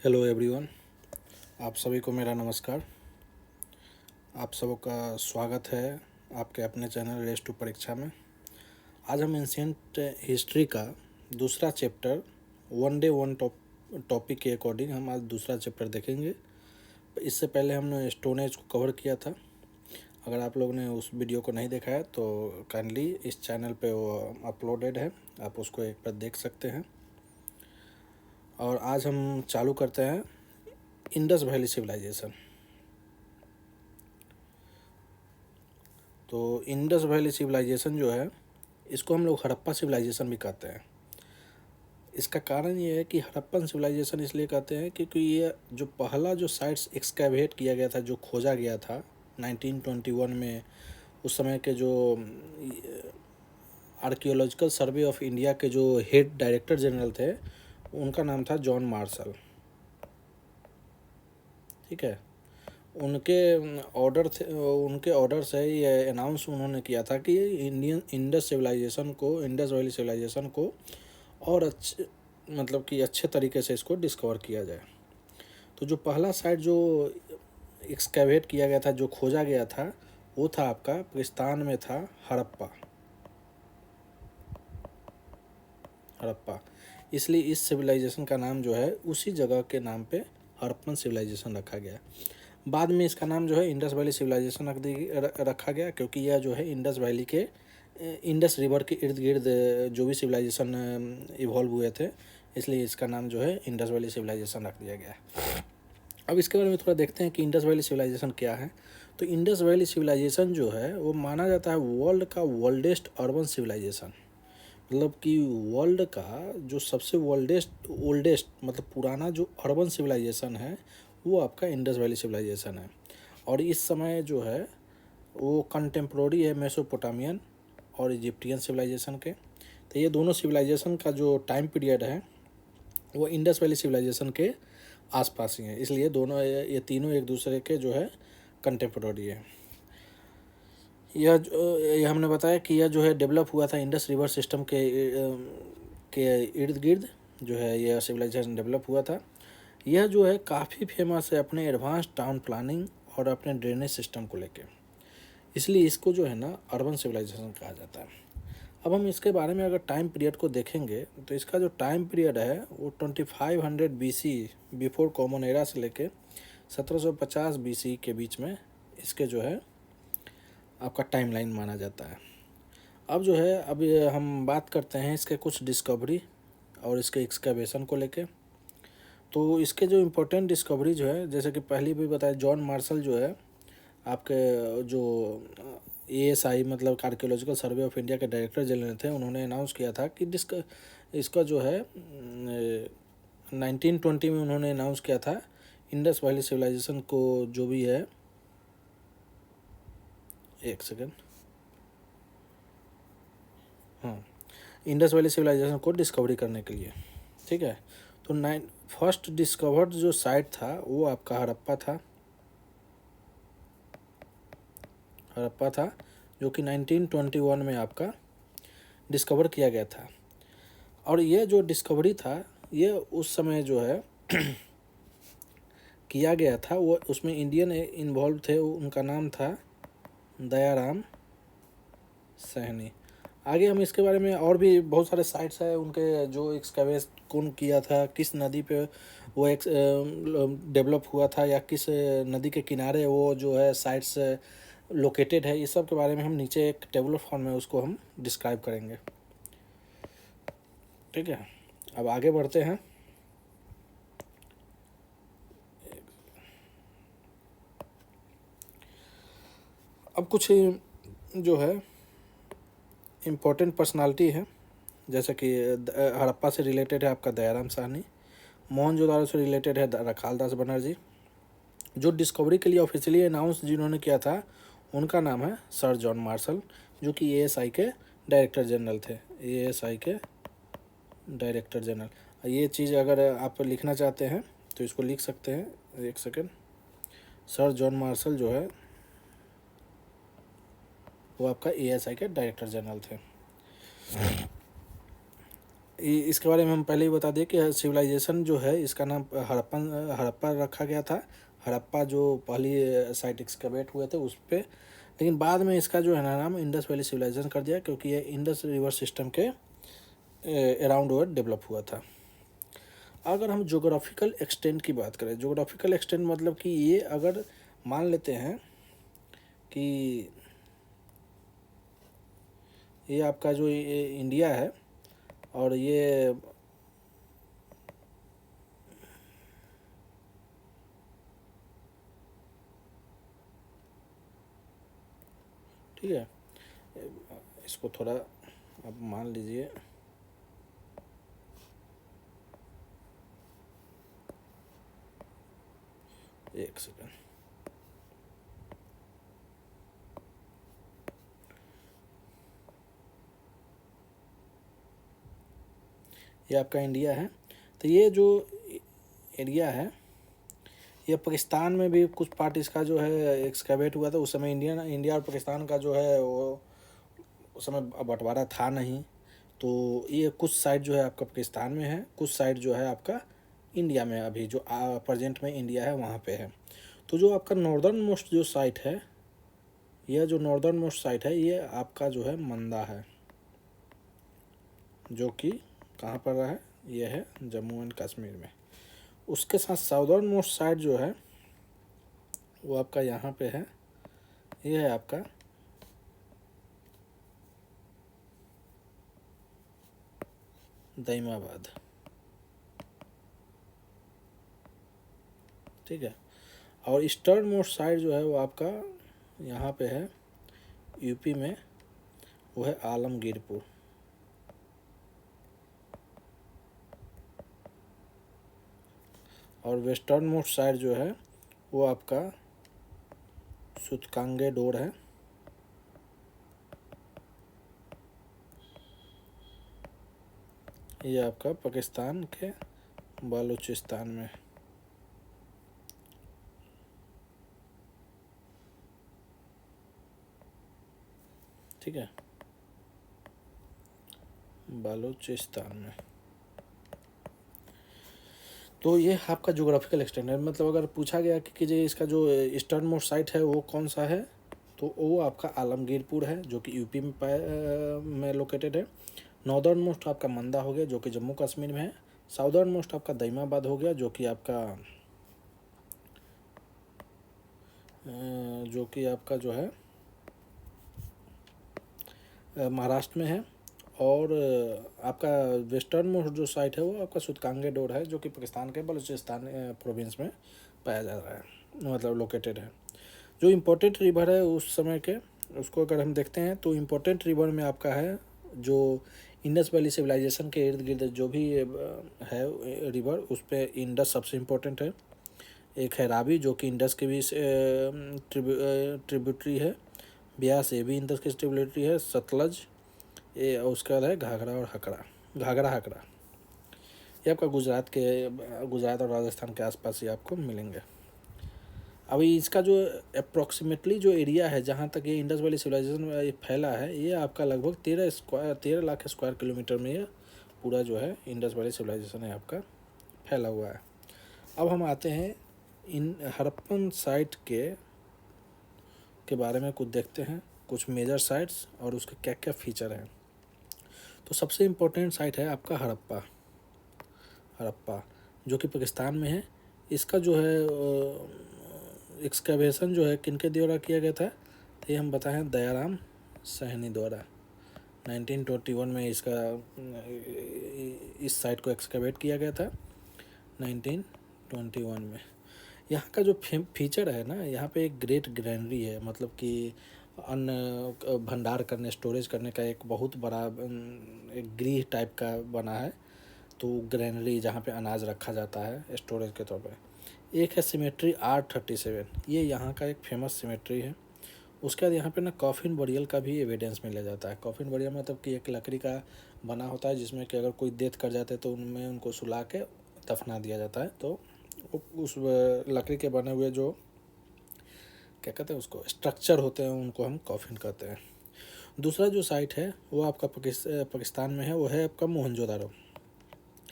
Hello everyone, आप सभी को मेरा नमस्कार। आप सबका स्वागत है आपके अपने चैनल रेस टू परीक्षा में। आज हम एंशिएंट हिस्ट्री का दूसरा chapter one day one topic के अकॉर्डिंग हम आज दूसरा चैप्टर देखेंगे। इससे पहले हमने स्टोन एज को कवर किया था। अगर आप लोगों ने उस वीडियो को नहीं देखा है तो काइंडली इस चैनल पे वो अपलोडेड है, आप उसको एक बार देख सकते हैं। और आज हम चालू करते हैं इंडस वैली सिविलाइजेशन। तो इंडस वैली सिविलाइजेशन जो है, इसको हम लोग हड़प्पा सिविलाइजेशन भी कहते हैं। इसका कारण ये है कि हड़प्पन सिविलाइजेशन इसलिए कहते हैं क्योंकि ये जो पहला जो साइट्स एक्सकैवेट किया गया था, जो खोजा गया था 1921 में, उस समय के जो आर्कियोलॉजिकल सर्वे ऑफ इंडिया के जो हेड डायरेक्टर जनरल थे, उनका नाम था जॉन मार्शल। ठीक है, उनके ऑर्डर से ये अनाउंस उन्होंने किया था कि इंडस वैली सिविलाइजेशन को और अच्छे तरीके से इसको डिस्कवर किया जाए। तो जो पहला साइट जो एक्सकैवेट किया गया था, जो खोजा गया था, वो था आपका पाकिस्तान में था हड़प्पा। इसलिए इस सिविलाइजेशन का नाम जो है उसी जगह के नाम पे हड़प्पन सिविलाइजेशन रखा गया। बाद में इसका नाम जो है इंडस वैली सिविलाइजेशन रखा गया, क्योंकि यह जो है इंडस रिवर के इर्द गिर्द जो भी सिविलाइजेशन इवॉल्व हुए थे, इसलिए इसका नाम जो है इंडस वैली सिविलाइजेशन रख दिया गया। अब इसके बारे में थोड़ा देखते हैं कि इंडस वैली सिविलाइजेशन क्या है। तो इंडस वैली सिविलाइजेशन जो है वो माना जाता है वर्ल्ड का ओल्डेस्ट अर्बन सिविलाइजेशन। मतलब कि वर्ल्ड का जो सबसे ओल्डेस्ट मतलब पुराना जो अर्बन सिविलाइजेशन है, वो आपका इंडस वैली सिविलाइजेशन है। और इस समय जो है वो कंटेम्प्रोरी है मेसोपोटामियन और इजिप्टियन सिविलाइजेशन के। तो ये दोनों सिविलाइजेशन का जो टाइम पीरियड है वो इंडस वैली सिविलाइजेशन के आसपास ही है, इसलिए ये तीनों एक दूसरे के जो है कंटेम्प्रोरी है। यह हमने बताया कि यह जो है डेवलप हुआ था इंडस रिवर सिस्टम के इर्द गिर्द जो है यह सिविलाइजेशन डेवलप हुआ था। यह जो है काफ़ी फेमस है अपने एडवांस टाउन प्लानिंग और अपने ड्रेनेज सिस्टम को लेके, इसलिए इसको जो है ना अर्बन सिविलाइजेशन कहा जाता है। अब हम इसके बारे में अगर टाइम पीरियड को देखेंगे तो इसका जो टाइम पीरियड है वो 2500 BC बिफोर कॉमन एरा से लेके 1750 BC के बीच में इसके जो है आपका टाइमलाइन माना जाता है। अब जो है हम बात करते हैं इसके कुछ डिस्कवरी और इसके एक्सकैवेशन को लेके। तो इसके जो इम्पोर्टेंट डिस्कवरी जो है, जैसे कि पहले भी बताया, जॉन मार्शल जो है आपके जो ASI मतलब आर्कियोलॉजिकल सर्वे ऑफ इंडिया के डायरेक्टर जनरल थे, उन्होंने अनाउंस किया था कि इसका जो है 1920 में उन्होंने अनाउंस किया था इंडस वैली सिविलाइजेशन को, जो भी है, एक सेकेंड, हाँ, इंडस वैली सिविलाइजेशन को डिस्कवरी करने के लिए। ठीक है, तो फर्स्ट डिस्कवर्ड जो साइट था वो आपका हड़प्पा था, जो कि 1921 में आपका डिस्कवर किया गया था। और ये जो डिस्कवरी था ये उस समय जो है किया गया था, वो उसमें इंडियन इन्वॉल्व थे, उनका नाम था दयाराम सहनी। आगे हम इसके बारे में और भी बहुत सारे साइट्स हैं उनके, जो एक्सकैवेट कौन किया था, किस नदी पे वो डेवलप हुआ था, या किस नदी के किनारे वो जो है साइट्स लोकेटेड है, ये सब के बारे में हम नीचे एक टेबुलर फॉर्म में उसको हम डिस्क्राइब करेंगे। ठीक है, अब आगे बढ़ते हैं। अब कुछ जो है इम्पोर्टेंट पर्सनालिटी है, जैसे कि हड़प्पा से रिलेटेड है आपका दयाराम साहनी, मोहनजोदारो से रिलेटेड है रखालदास बनर्जी। जो डिस्कवरी के लिए ऑफिशियली अनाउंस जिन्होंने किया था उनका नाम है सर जॉन मार्शल, जो कि ASI के डायरेक्टर जनरल थे। ASI के डायरेक्टर जनरल, ये चीज़ अगर आप लिखना चाहते हैं तो इसको लिख सकते हैं, एक सेकेंड। सर जॉन मार्शल जो है वो आपका ASI के डायरेक्टर जनरल थे। इसके बारे में हम पहले ही बता दें कि सिविलाइजेशन जो है इसका नाम हड़प्पा रखा गया था। हड़प्पा जो पहली साइट एक्सकवेट हुए थे उस पर, लेकिन बाद में इसका जो है ना नाम इंडस वैली सिविलाइजेशन कर दिया, क्योंकि ये इंडस रिवर सिस्टम के अराउंड ओवर डेवलप हुआ था। अगर हम जोग्राफिकल एक्सटेंट की बात करें, जोग्राफिकल एक्सटेंट मतलब कि ये अगर मान लेते हैं कि ये आपका जो इंडिया है और ये ठीक है, इसको थोड़ा आप मान लीजिए, एक सेकंड, ये आपका इंडिया है। तो ये जो एरिया है ये पाकिस्तान में भी कुछ पार्ट इसका जो है एक्सकैवेट हुआ था। उस समय इंडिया और पाकिस्तान का जो है वो उस समय बंटवारा था नहीं, तो ये कुछ साइड जो है आपका पाकिस्तान में है, कुछ साइड जो है आपका इंडिया में, अभी जो प्रेजेंट में इंडिया है वहाँ पे है। तो जो आपका नॉर्दर्न मोस्ट जो साइट है, यह जो नॉर्दर्न मोस्ट साइट है ये आपका जो है मंदा है, जो कि कहाँ पर रहा है, ये है जम्मू एंड कश्मीर में। उसके साथ साउदर्न मोस्ट साइड जो है वो आपका यहाँ पे है, ये है आपका दैमाबाद, ठीक है। और ईस्टर्न मोस्ट साइड जो है वो आपका यहाँ पे है यूपी में, वो है आलमगीरपुर। और वेस्टर्न मोस्ट साइड जो है वो आपका सुतकांगे डोर है, ये आपका पाकिस्तान के बलूचिस्तान में, ठीक है, बलूचिस्तान में। तो ये आपका जोग्राफिकल एक्सटेंट है। मतलब अगर पूछा गया कि जो इसका जो ईस्टर्न मोस्ट साइट है वो कौन सा है, तो वो आपका आलमगीरपुर है जो कि यूपी में लोकेटेड है। नॉर्दर्न मोस्ट आपका मंदा हो गया जो कि जम्मू कश्मीर में है। साउदर्न मोस्ट आपका दैमाबाद हो गया जो कि आपका जो है महाराष्ट्र में है। और आपका वेस्टर्न मोस्ट जो साइट है वो आपका सुतकांगे डोर है जो कि पाकिस्तान के बलूचिस्तान प्रोविंस में पाया जा रहा है, मतलब लोकेटेड है। जो इम्पोर्टेंट रिवर है उस समय के, उसको अगर हम देखते हैं तो इम्पोर्टेंट रिवर में आपका है जो इंडस वैली सिविलाइजेशन के इर्द गिर्द जो भी है रिवर, उस पर इंडस सबसे इम्पोर्टेंट है। एक है रावी जो कि इंडस के भी ट्रिब्यूटरी है। ब्यास ये भी इंडस की ट्रिब्यूटरी है। सतलज ये, उसके बाद है घाघरा और हकरा। ये आपका गुजरात और राजस्थान के आसपास ही आपको मिलेंगे। अभी इसका जो अप्रॉक्सीमेटली जो एरिया है जहाँ तक ये इंडस वैली सिविलाइजेशन फैला है, ये आपका लगभग 13 लाख स्क्वायर किलोमीटर में ये पूरा जो है इंडस वैली सिविलाइजेशन है आपका फैला हुआ है। अब हम आते हैं इन हड़प्पन साइट के बारे में कुछ देखते हैं, कुछ मेजर साइट्स और उसके क्या क्या फीचर हैं। तो सबसे इम्पोर्टेंट साइट है आपका हड़प्पा जो कि पाकिस्तान में है। इसका जो है एक्सकैवेशन जो है किनके द्वारा किया गया था, तो ये हम बताएं दयाराम साहनी द्वारा 1921 में इस साइट को एक्सकैवेट किया गया था 1921 में। यहाँ का जो फीचर है ना, यहाँ पे एक ग्रेट ग्रैनरी है, मतलब कि अन्न भंडार करने स्टोरेज करने का एक बहुत बड़ा एक गृह टाइप का बना है। तो ग्रैनरी जहाँ पे अनाज रखा जाता है स्टोरेज के तौर पे। एक है सिमेट्री R37, ये यहाँ का एक फेमस सिमेट्री है। उसके बाद यहाँ पे ना कॉफिन बरियल का भी एविडेंस मिला जाता है। कॉफिन बरियल मतलब कि एक लकड़ी का बना होता है जिसमें कि अगर कोई डेथ कर जाते तो उनमें उनको सुला के दफना दिया जाता है। तो उस लकड़ी के बने हुए जो क्या कहते हैं उसको स्ट्रक्चर होते हैं उनको हम कॉफिन कहते हैं। दूसरा जो साइट है वो आपका पाकिस्तान में है, वो है आपका मोहनजोदारो।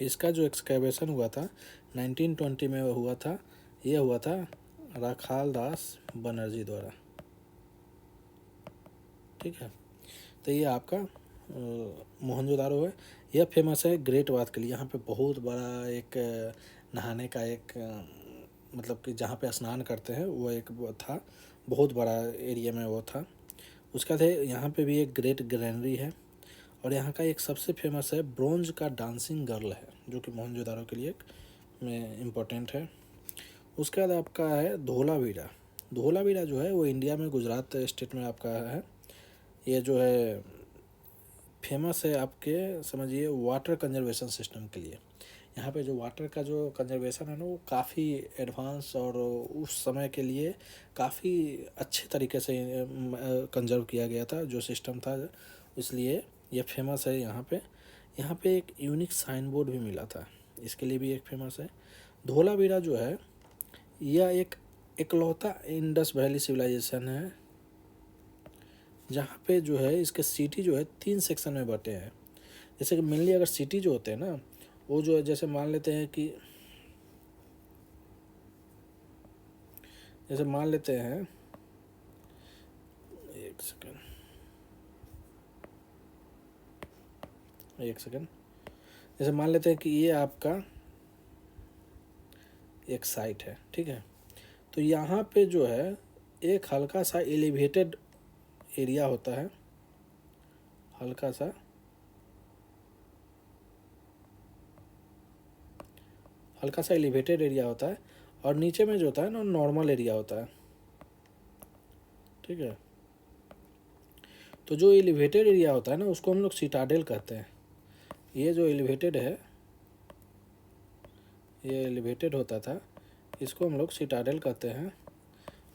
इसका जो एक्सकेवेशन हुआ था 1920 में हुआ था, ये हुआ था राखाल दास बनर्जी द्वारा। ठीक है, तो ये आपका मोहनजोदारो है। यह फेमस है ग्रेट बाथ के लिए। यहाँ पे बहुत बड़ा एक नहाने का एक मतलब कि जहाँ पे स्नान करते हैं वो एक वो था, बहुत बड़ा एरिया में वो था। उसका थे यहाँ पे भी एक ग्रेट ग्रैनरी है। और यहाँ का एक सबसे फेमस है ब्रोंज का डांसिंग गर्ल है, जो कि मोहनजोदारो के लिए में इम्पोर्टेंट है। उसके बाद आपका है धोलावीरा। धोलावीरा जो है वो इंडिया में गुजरात स्टेट में आपका है। ये जो है फेमस है आपके समझिए वाटर कंजर्वेशन सिस्टम के लिए। यहाँ पे जो वाटर का जो कंजर्वेशन है ना वो काफ़ी एडवांस और उस समय के लिए काफ़ी अच्छे तरीके से कंजर्व किया गया था जो सिस्टम था, इसलिए ये फेमस है। यहाँ पे एक यूनिक साइन बोर्ड भी मिला था, इसके लिए भी एक फेमस है। धोलावीरा जो है यह एक इकलौता इंडस वैली सिविलाइजेशन है जहाँ पे जो है इसके सिटी जो है 3 सेक्शन में बटे हैं। जैसे कि मेनली अगर सिटी जो होते हैं ना वो जो है, जैसे मान लेते हैं कि जैसे मान लेते हैं, एक सेकेंड एक सेकेंड, जैसे मान लेते हैं कि ये आपका एक साइट है। ठीक है, तो यहाँ पे जो है एक हल्का सा एलिवेटेड एरिया होता है, हल्का सा एलिवेटेड एरिया होता है, और नीचे में जो होता है ना नॉर्मल एरिया होता है। ठीक है, तो जो एलिवेटेड एरिया होता है ना उसको हम लोग सिटाडेल कहते हैं। ये जो एलिवेटेड है, ये एलिवेटेड होता था, इसको हम लोग सिटाडेल कहते हैं।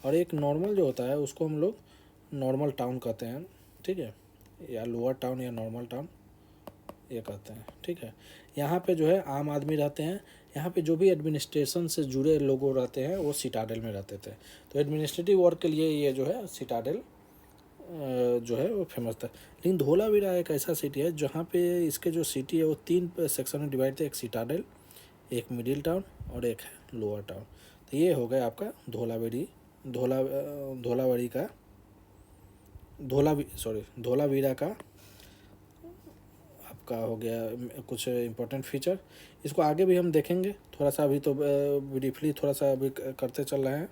और एक नॉर्मल जो होता है उसको हम लोग नॉर्मल टाउन कहते हैं। ठीक है, या लोअर टाउन या नॉर्मल टाउन ये कहते हैं। ठीक है, यहाँ पे जो है आम आदमी रहते हैं। यहाँ पे जो भी एडमिनिस्ट्रेशन से जुड़े लोग रहते हैं वो सिटाडेल में रहते थे। तो एडमिनिस्ट्रेटिव वर्क के लिए ये जो है सिटाडेल जो है वो फेमस था। लेकिन धोलावीरा एक ऐसा सिटी है जहाँ पे इसके जो सिटी है वो 3 सेक्शन में डिवाइड थे, एक सिटाडेल, एक मिडिल टाउन और एक है लोअर टाउन। तो ये हो गया आपका धोलावीरा का धोलावीरा का आपका हो गया कुछ इम्पोर्टेंट फीचर। इसको आगे भी हम देखेंगे थोड़ा सा, अभी तो ब्रीफली थोड़ा सा अभी करते चल रहे हैं।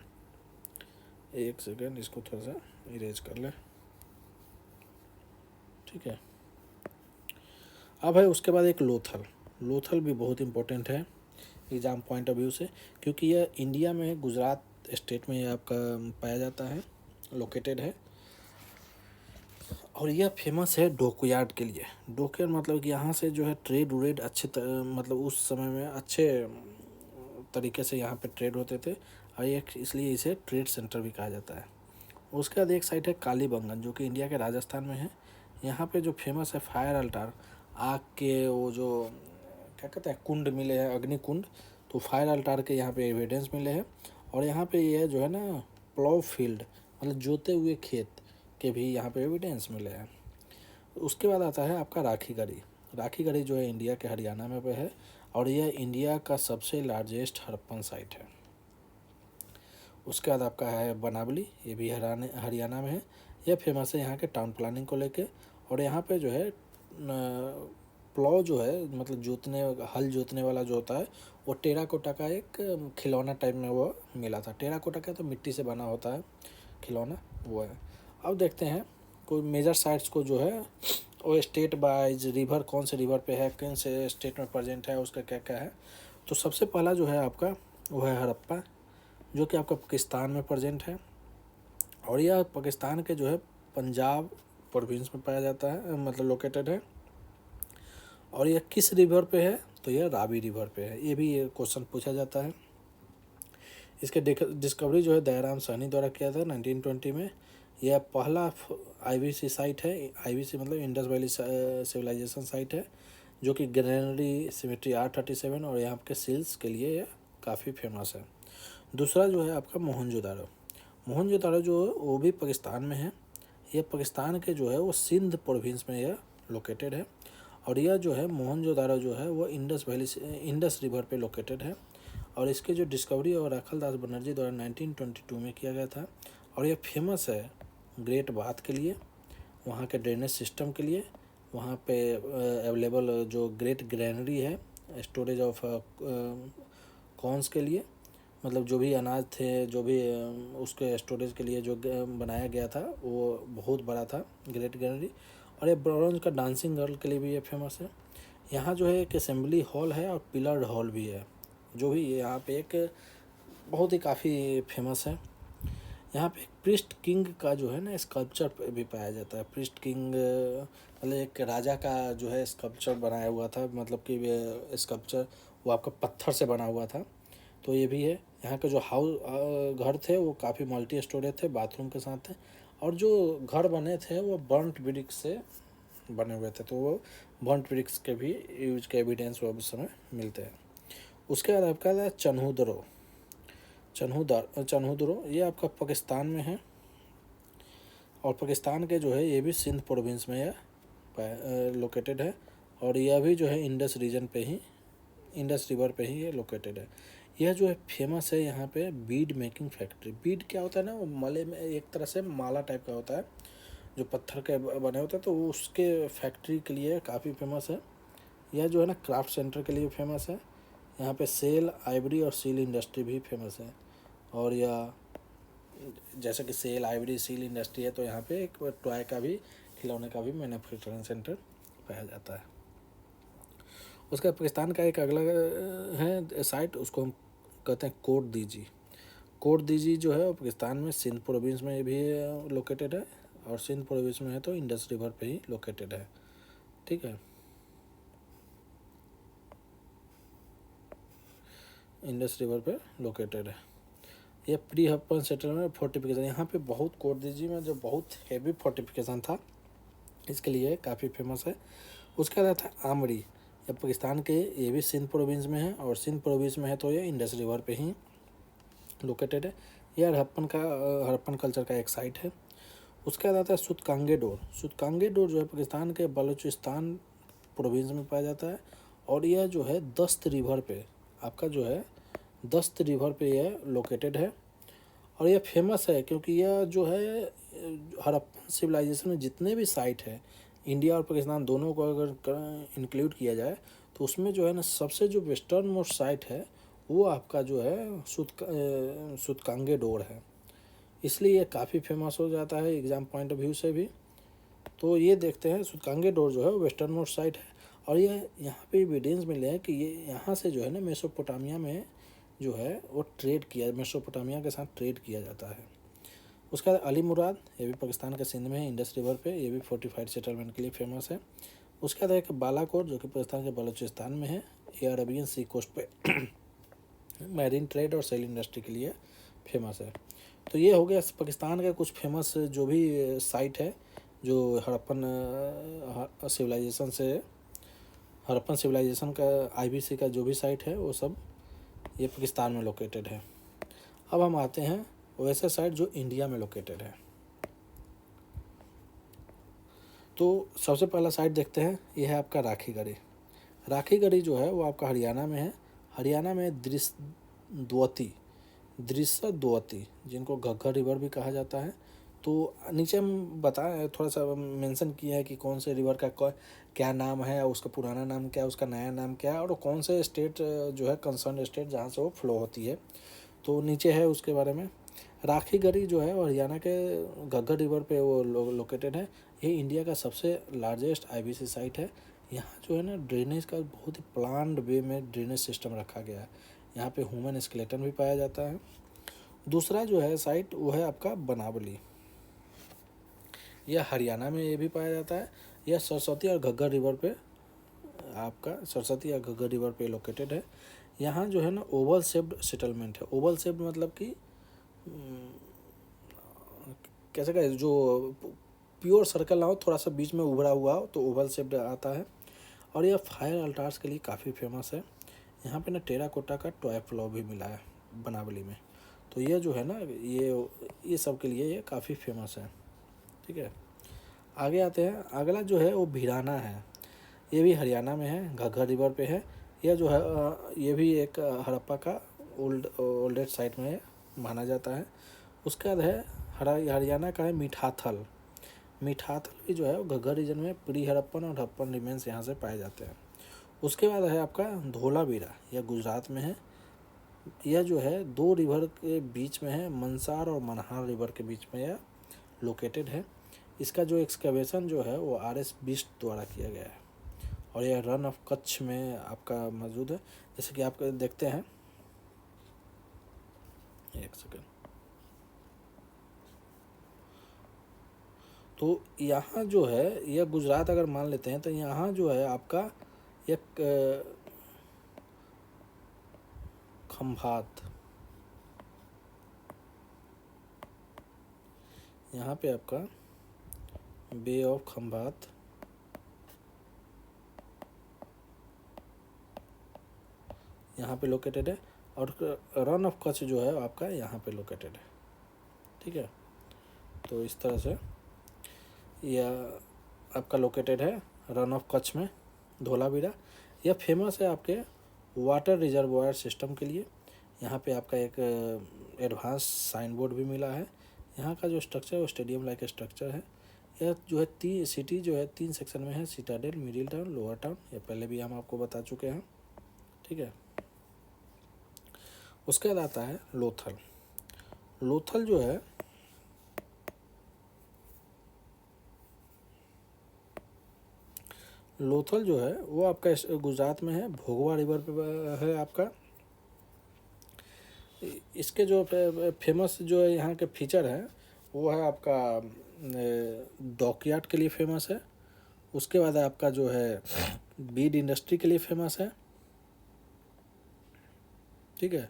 एक सेकेंड, इसको थोड़ा सा इरेज कर लें। ठीक है, अब है उसके बाद एक लोथल। लोथल भी बहुत इम्पोर्टेंट है एग्ज़ाम पॉइंट ऑफ व्यू से, क्योंकि यह इंडिया में गुजरात स्टेट में आपका पाया जाता है, लोकेटेड है। और यह फेमस है डॉकयार्ड के लिए। डॉकयार्ड मतलब कि यहाँ से जो है ट्रेड व्रेड मतलब उस समय में अच्छे तरीके से यहाँ पे ट्रेड होते थे, और ये इसलिए इसे ट्रेड सेंटर भी कहा जाता है। उसके बाद एक साइट है कालीबंगन जो कि इंडिया के राजस्थान में है। यहाँ पे जो फेमस है फायर अल्टार, आग के वो जो क्या कहते हैं कुंड मिले हैं, अग्नि कुंड, तो फायर अल्टार के यहाँ पे एविडेंस मिले हैं। और यहाँ पे ये जो है ना प्लाउ फील्ड मतलब जोते हुए खेत के भी यहाँ पे एविडेंस मिले हैं। उसके बाद आता है आपका राखीगढ़ी। राखीगढ़ी जो है इंडिया के हरियाणा में है, और यह इंडिया का सबसे लार्जेस्ट हड़प्पन साइट है। उसके बाद आपका है बनावली, ये भी हरियाणा में है। यह फेमस है यहाँ के टाउन प्लानिंग को लेके। और यहाँ पे जो है प्लाव जो है मतलब हल जोतने वाला जो होता है वो टेराकोटा का एक खिलौना टाइप में वो मिला था। टेराकोटा का तो मिट्टी से बना होता है खिलौना, वो है। अब देखते हैं कोई मेजर साइट्स को जो है वो स्टेट वाइज, रिवर कौन से रिवर पे है, कौन से स्टेट में प्रेजेंट है, उसका क्या क्या है। तो सबसे पहला जो है आपका वो है हड़प्पा, जो कि आपका पाकिस्तान में प्रेजेंट है। और यह पाकिस्तान के जो है पंजाब प्रोविंस में पाया जाता है, मतलब लोकेटेड है। और यह किस रिवर पे है, तो यह रावी रिवर पे है। ये भी क्वेश्चन पूछा जाता है। इसके डिस्कवरी जो है दयाराम साहनी द्वारा किया था 1920 में। यह पहला आईवीसी साइट है। आईवीसी मतलब इंडस वैली सिविलाइजेशन साइट है, जो कि ग्रेनरी सिमेट्री R37 और यहाँ के सील्स के लिए यह काफ़ी फेमस है। दूसरा जो है आपका मोहनजोदारो। मोहनजोदारो जो है वो भी पाकिस्तान में है। यह पाकिस्तान के जो है वो सिंध प्रोविंस में यह लोकेटेड है। और यह जो है मोहनजोदारो जो है वो इंडस वैली से इंडस रिवर पे लोकेटेड है। और इसके जो डिस्कवरी और राखलदास बनर्जी द्वारा 1922 में किया गया था। और यह फेमस है ग्रेट बाथ के लिए, वहाँ के ड्रेनेज सिस्टम के लिए, वहाँ पे अवेलेबल जो ग्रेट ग्रैनरी है स्टोरेज ऑफ कॉर्न्स के लिए, मतलब जो भी अनाज थे, जो भी उसके स्टोरेज के लिए जो बनाया गया था वो बहुत बड़ा था ग्रेट ग्रैनरी। और ये ब्रॉन्ज का डांसिंग गर्ल के लिए भी ये फेमस है। यहाँ जो है एक असेंबली हॉल है और पिलर्ड हॉल भी है, जो भी यहाँ पे एक बहुत ही काफ़ी फेमस है। यहाँ पे एक प्रिस्ट किंग का जो है ना स्कल्पचर भी पाया जाता है। प्रिस्ट किंग मतलब एक राजा का जो है स्कल्पचर बनाया हुआ था, मतलब कि स्कल्पचर वो आपका पत्थर से बना हुआ था। तो ये भी है। यहाँ के जो घर थे वो काफ़ी मल्टी स्टोरेज थे, बाथरूम के साथ थे। और जो घर बने थे वो बर्न्ट ब्रिक्स से बने हुए थे, तो वो बर्न्ट ब्रिक्स के भी यूज के एविडेंस वो उस समय मिलते हैं। उसके बाद आपका था चन्हूदरो, ये आपका पाकिस्तान में है। और पाकिस्तान के जो है ये भी सिंध प्रोविंस में यह लोकेटेड है। और यह भी जो है इंडस रीजन पे ही, इंडस रिवर पे ही ये लोकेटेड है। यह जो है फेमस है यहाँ पे बीड मेकिंग फैक्ट्री। बीड क्या होता है ना, वो मले में एक तरह से माला टाइप का होता है जो पत्थर के बने होते हैं, तो उसके फैक्ट्री के लिए काफ़ी फेमस है। यह जो है ना क्राफ्ट सेंटर के लिए फेमस है। यहाँ पे सेल, आइवरी और सील इंडस्ट्री भी फेमस है। और यह जैसे कि सेल, आइवरी, सील इंडस्ट्री है, तो यहाँ पे एक टॉय का भी, खिलौने का भी मैन्युफैक्चरिंग सेंटर पाया जाता है। उसका पाकिस्तान का एक अगला है साइट, उसको हम कहते हैं कोट दीजी। कोट दीजी जो है वो पाकिस्तान में सिंध प्रोविंस में भी लोकेटेड है। और सिंध प्रोविंस में है तो इंडस रिवर पे ही लोकेटेड है। ठीक है, इंडस रिवर पे लोकेटेड है। ये प्री हड़प्पन सेटलमेंट फोर्टिफिकेशन, यहाँ पे बहुत कोट दीजी में जो बहुत हैवी फोर्टिफिकेशन था, इसके लिए काफ़ी फेमस है। उसके बाद था आमरी, ये पाकिस्तान के, ये भी सिंध प्रोविंस में है। और सिंध प्रोविंस में है तो ये इंडस रिवर पे ही लोकेटेड है। यह हड़प्पन कल्चर का एक साइट है। उसके बाद आता है सुतकांगे डोर। सुतकांगे डोर जो है पाकिस्तान के बलूचिस्तान प्रोविंस में पाया जाता है। और यह जो है दस्त रिवर पे आपका जो है दस्त रिवर पे यह लोकेटेड है। और यह फेमस है क्योंकि यह जो है हड़प्पन सिविलाइजेशन में जितने भी साइट है, इंडिया और पाकिस्तान दोनों को अगर इंक्लूड किया जाए, तो उसमें जो है ना सबसे जो वेस्टर्न मोस्ट साइट है वो आपका जो है सुतकांगे डोर है। इसलिए ये काफ़ी फेमस हो जाता है एग्ज़ाम पॉइंट ऑफ व्यू से भी। तो ये देखते हैं सुतकांगे डोर जो है वो वेस्टर्न मोस्ट साइट है। और ये यहाँ पे एविडेंस मिले हैं कि ये यहाँ से जो है ना मेसोपोटामिया में जो है वो ट्रेड किया, मेसोपोटामिया के साथ ट्रेड किया जाता है। उसका अली मुराद, ये भी पाकिस्तान के सिंध में है, इंडस रिवर पे, ये भी फोर्टिफाइड सेटलमेंट के लिए फेमस है। उसके बाद एक बालाकोट जो कि पाकिस्तान के बलूचिस्तान में है, ये अरबियन सी कोस्ट पे मैरीन ट्रेड और सेल इंडस्ट्री के लिए फेमस है। तो ये हो गया पाकिस्तान का कुछ फेमस जो भी साइट है, जो हड़प्पन सिविलाइजेशन का आईबीसी का जो भी साइट है वो सब ये पाकिस्तान में लोकेटेड है। अब हम आते हैं वैसे साइट जो इंडिया में लोकेटेड है। तो सबसे पहला साइट देखते हैं, ये है आपका राखीगढ़ी। राखीगढ़ी जो है वो आपका हरियाणा में है। हरियाणा में दृश्यद्वती, जिनको घग्गर रिवर भी कहा जाता है। तो नीचे हम बताएं, थोड़ा सा मेंशन किया है कि कौन से रिवर का क्या नाम है, उसका पुराना नाम क्या है, उसका नया नाम क्या है, और कौन से स्टेट जो है कंसर्न स्टेट जहाँ से वो फ्लो होती है, तो नीचे है उसके बारे में। राखीगढ़ी जो है वो हरियाणा के घग्गर रिवर पे वो लोकेटेड है। ये इंडिया का सबसे लार्जेस्ट आईबीसी साइट है। यहाँ जो है ना ड्रेनेज का बहुत ही प्लान्ड वे में ड्रेनेज सिस्टम रखा गया है। यहाँ पे ह्यूमन स्केलेटन भी पाया जाता है। दूसरा जो है साइट वो है आपका बनावली, यह हरियाणा में ये भी पाया जाता है। यह सरस्वती और घग्गर रिवर पे आपका सरस्वती या घग्गर रिवर पे लोकेटेड है। यहाँ जो है ना ओवल शेप्ड सेटलमेंट है। ओवल शेप्ड मतलब कि कैसे का जो प्योर सर्कल ना हो, थोड़ा सा बीच में उभरा हुआ हो, तो ओवल शेप्ड आता है। और यह फायर अल्टार्स के लिए काफ़ी फेमस है। यहाँ पे ना टेराकोटा का टॉय फ्लो भी मिला है बनावली में। तो ये जो है ना ये सब के लिए ये काफ़ी फेमस है। ठीक है, आगे आते हैं। अगला जो है वो भिराना है। ये भी हरियाणा में है, घग्गर रिवर पे है। यह जो है ये भी एक हड़प्पा का ओल्डेस्ट साइट में माना जाता है। उसके बाद है हरियाणा का है मीठाथल। मीठाथल भी जो है वो घग्गर रीजन में प्री हड़प्पन और हड़प्पन रिमेन्स यहाँ से पाए जाते हैं। उसके बाद है आपका धोलावीरा, यह गुजरात में है। यह जो है दो रिवर के बीच में है, मंसार और मनहार रिवर के बीच में यह लोकेटेड है। इसका जो एक्सकवेशन जो है वो RS बिस्ट द्वारा किया गया है और यह रन ऑफ कच्छ में आपका मौजूद है। जैसे कि आप देखते हैं, एक सेकेंड, तो यहाँ जो है यह गुजरात अगर मान लेते हैं तो यहाँ जो है आपका एक खंभात, यहाँ पे आपका बे ऑफ खंभात, यहाँ पे लोकेटेड है और रन ऑफ कच्छ जो है आपका यहाँ पे लोकेटेड है। ठीक है, तो इस तरह से यह आपका लोकेटेड है रन ऑफ कच्छ में धोलावीरा। यह फेमस है आपके वाटर रिजर्वायर सिस्टम के लिए। यहाँ पे आपका एक एडवांस साइन बोर्ड भी मिला है। यहाँ का जो स्ट्रक्चर है वो स्टेडियम लाइक स्ट्रक्चर है। यह जो है सिटी जो है 3 सेक्शन में है, Citadel, middle town, lower town. ये पहले भी हम आपको बता चुके हैं। ठीक है, उसके बाद आता है लोथल। लोथल जो है वो आपका गुजरात में है, भोगवा रिवर पे है आपका। इसके जो फेमस जो है यहाँ के फीचर है वो है आपका डॉकयार्ड के लिए फेमस है। उसके बाद आपका जो है बीड इंडस्ट्री के लिए फेमस है। ठीक है,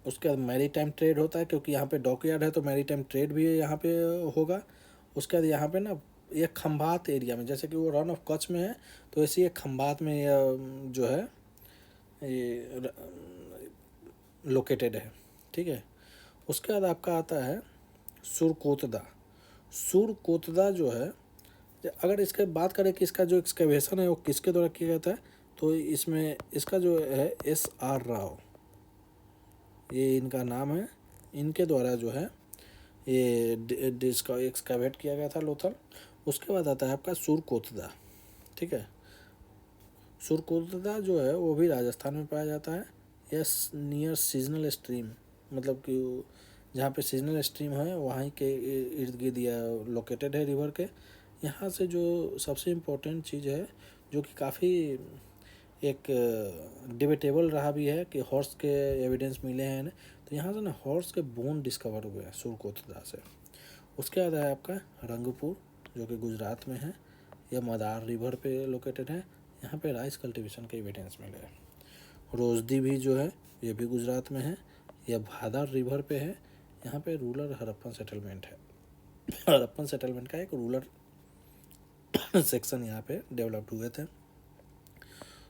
उसके बाद मैरी टाइम ट्रेड होता है, क्योंकि यहाँ पे डॉकयार्ड है तो मैरी टाइम ट्रेड भी यहाँ पे होगा। उसके बाद यहाँ पे ना ये खंभात एरिया में, जैसे कि वो रन ऑफ कच्छ में है तो ऐसे ये खंभात में यह जो है ये लोकेटेड है। ठीक है, उसके बाद आपका आता है सुरकोतदा। सुरकोतदा जो है, अगर इसके बात करें कि इसका जो एक्सकवेशन है वो किसके द्वारा किया जाता है, तो इसमें इसका जो है SR राव, ये इनका नाम है। इनके द्वारा जो है ये एक्सकवेट किया गया था लोथल। उसके बाद आता है आपका सुरकोतदा। ठीक है, सुरकोतदा जो है वो भी राजस्थान में पाया जाता है। यह नियर सीजनल स्ट्रीम, मतलब कि जहाँ पे सीजनल स्ट्रीम है वहाँ के इर्द गिर्द यह लोकेटेड है रिवर के। यहाँ से जो सबसे इम्पोर्टेंट चीज़ है जो कि काफ़ी एक डिबेटेबल रहा भी है कि हॉर्स के एविडेंस मिले हैं, तो यहाँ से ना हॉर्स के बोन डिस्कवर हुए हैं सुरकोतदा से। उसके बाद है आपका रंगपुर जो कि गुजरात में है। यह मदार रिवर पे लोकेटेड है। यहाँ पे राइस कल्टीवेशन के एविडेंस मिले हैं। रोजदी भी जो है ये भी गुजरात में है। यह भादर रिवर पे है। यहाँ पे रूरल हड़प्पन सेटलमेंट है। हड़प्पन सेटलमेंट का एक रूरल सेक्शन यहाँ पे डेवलप्ड हुए थे।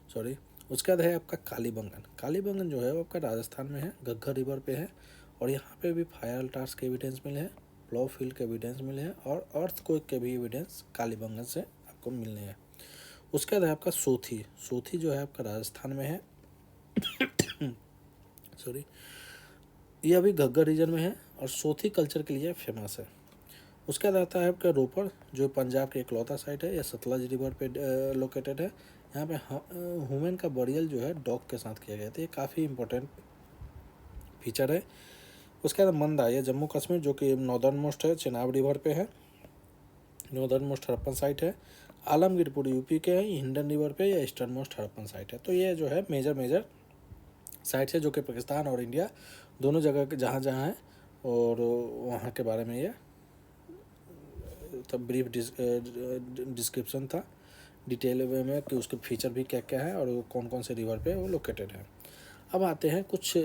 सॉरी, उसके बाद है आपका कालीबंगन। कालीबंगन जो है वो आपका राजस्थान में है, घग्गर रिवर पे है और यहाँ पे भी फायर अल्टार्स के एविडेंस मिले हैं, प्लो फील्ड के एविडेंस मिले हैं और अर्थक्वेक के भी एविडेंस कालीबंगन से आपको मिलने हैं। उसके बाद है आपका सोथी। सोथी जो है आपका राजस्थान में है। सॉरी, ये अभी घग्गर रीजन में है और सोथी कल्चर के लिए फेमस है। उसके बाद आता है आपका रोपड़ जो पंजाब के इकलौता साइट है। यह सतलज रिवर पे लोकेटेड है। यहाँ पे ह्यूमन का बरियल जो है डॉग के साथ किया गया था। ये काफ़ी इंपॉर्टेंट फीचर है। उसके बाद मंदा, ये जम्मू कश्मीर जो कि नॉर्दर्न मोस्ट है, चेनाब रिवर पे है, नॉर्दर्न मोस्ट हड़प्पन साइट है। आलमगीरपुर यूपी के है, हिंडन रिवर पे या ईस्टर्न मोस्ट हड़प्पन साइट है। तो ये जो है मेजर साइट्स है जो कि पाकिस्तान और इंडिया दोनों जगह के जहाँ है और वहाँ के बारे में ये तब ब्रीफ डिस्क्रिप्शन था डिटेल वे में कि उसके फीचर भी क्या क्या है और वो कौन कौन से रिवर पे वो लोकेटेड है। अब आते हैं कुछ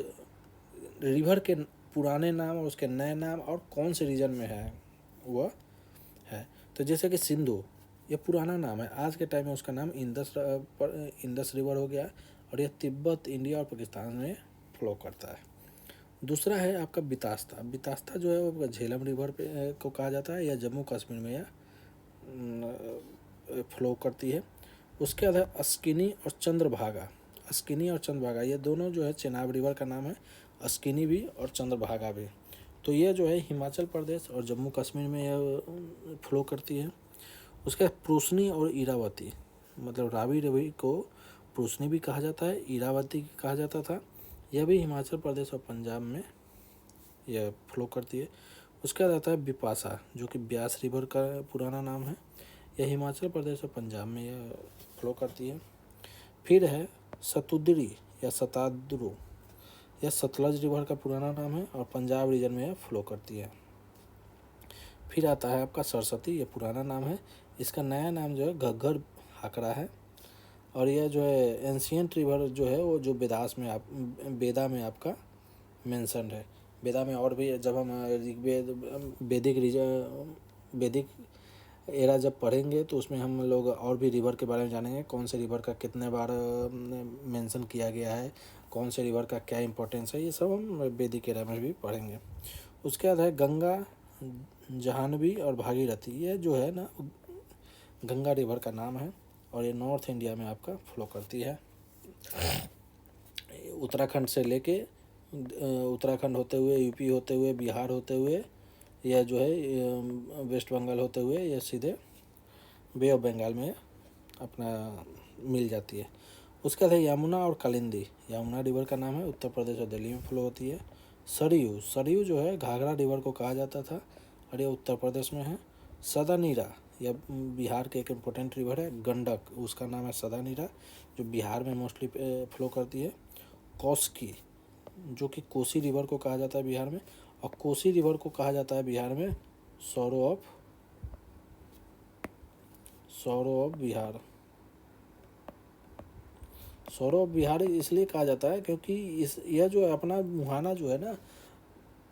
रिवर के पुराने नाम और उसके नए नाम और कौन से रीजन में है वह है। तो जैसे कि सिंधु, ये पुराना नाम है, आज के टाइम में उसका नाम इंदस रिवर हो गया और यह तिब्बत, इंडिया और पाकिस्तान में फ्लो करता है। दूसरा है आपका बितास्ता। बितास्ता जो है वो झेलम रिवर पे को कहा जाता है या जम्मू कश्मीर में या फ्लो करती है। उसके बाद है अस्किनी और चंद्रभागा। अस्किनी और चंद्रभागा ये दोनों जो है चेनाब रिवर का नाम है, अस्किनी भी और चंद्रभागा भी। तो ये जो है हिमाचल प्रदेश और जम्मू कश्मीर में यह फ्लो करती है। उसके बाद प्रूसनी और इरावती, मतलब रावी रवि को प्रूसनी भी कहा जाता है, इरावती कहा जाता था। यह भी हिमाचल प्रदेश और पंजाब में यह फ्लो करती है। उसके बाद आता है बिपाशा, जो कि ब्यास रिवर का पुराना नाम है। यह हिमाचल प्रदेश और पंजाब में यह फ्लो करती है। फिर है सतुद्री या सताद्रु, यह सतलज रिवर का पुराना नाम है और पंजाब रीजन में यह फ्लो करती है। फिर आता है आपका सरस्वती, ये पुराना नाम है। इसका नया नाम जो है घग्गर हाकरा है। और यह जो है एंशियंट रिवर जो है वो जो वेदा में आपका मेंशन्ड है। वेदा में और भी जब हम वैदिक एरा जब पढ़ेंगे तो उसमें हम लोग और भी रिवर के बारे में जानेंगे, कौन से रिवर का कितने बार मेंशन किया गया है, कौन से रिवर का क्या इंपॉर्टेंस है, ये सब हम वैदिक एरा में भी पढ़ेंगे। उसके बाद है गंगा, जाह्नवी और भागीरथी। ये जो है ना गंगा रिवर का नाम है और ये नॉर्थ इंडिया में आपका फ्लो करती है। उत्तराखंड से लेके उत्तराखंड होते हुए, यूपी होते हुए, बिहार होते हुए, यह जो है वेस्ट बंगाल होते हुए यह सीधे बे ऑफ बंगाल में अपना मिल जाती है। उसके बाद है यमुना और कालिंदी। यमुना रिवर का नाम है, उत्तर प्रदेश और दिल्ली में फ्लो होती है। सरयू, सरयू जो है घाघरा रिवर को कहा जाता था और ये उत्तर प्रदेश में है। सदानीरा, यह बिहार के एक इम्पोर्टेंट रिवर है। गंडक, उसका नाम है सदानीरा, जो बिहार में मोस्टली फ्लो करती है। कौस्की, जो कि कोसी रिवर को कहा जाता है बिहार में, और कोसी रिवर को कहा जाता है बिहार में sorrow of Bihar. Sorrow of Bihar इसलिए कहा जाता है क्योंकि यह जो है अपना मुहाना जो है ना,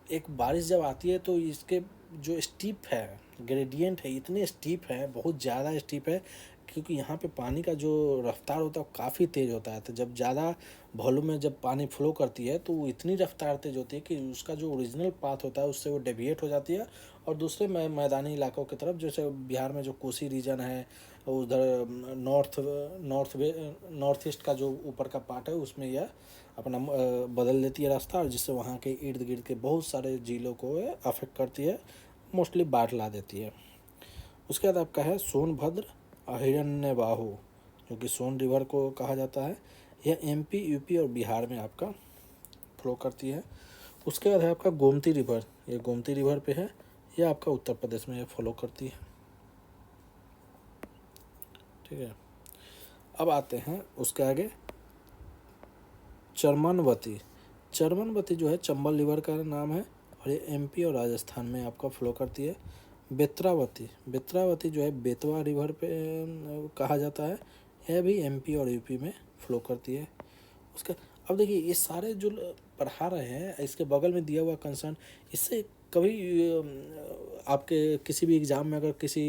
एक बारिश जब आती है तो इसके जो स्टीप है, ग्रेडियंट है, इतने स्टीप है, बहुत ज़्यादा स्टीप है, क्योंकि यहाँ पे पानी का जो रफ्तार होता है वो काफ़ी तेज़ होता है। तो जब ज़्यादा वॉल्यूम में जब पानी फ्लो करती है तो वो इतनी रफ्तार तेज़ होती है कि उसका जो ओरिजिनल पाथ होता है उससे वो डेविएट हो जाती है और दूसरे मैदानी इलाकों की तरफ, जैसे बिहार में जो कोसी रीजन है, उधर नॉर्थ ईस्ट का जो ऊपर का पार्ट है उसमें यह अपना बदल देती है रास्ता, और जिससे वहाँ के इर्द गिर्द के बहुत सारे जिलों को अफेक्ट करती है, मोस्टली बाढ़ ला देती है। उसके बाद आपका है सोनभद्र और हिरण्यबाहु, जो कि सोन रिवर को कहा जाता है। यह एमपी, यूपी और बिहार में आपका फ्लो करती है। उसके बाद है आपका गोमती रिवर, ये गोमती रिवर पे है, यह आपका उत्तर प्रदेश में फ्लो करती है। ठीक है, अब आते हैं उसके आगे चरमनवती। चरमनवती जो है चंबल रिवर का नाम है और ये एमपी और राजस्थान में आपका फ्लो करती है। बेत्रावती, बेत्रावती जो है बेतवा रिवर पे कहा जाता है, यह भी एमपी और यूपी में फ्लो करती है। उसका अब देखिए ये सारे जो पढ़ा रहे हैं, इसके बगल में दिया हुआ कंसर्न, इससे कभी आपके किसी भी एग्ज़ाम में अगर किसी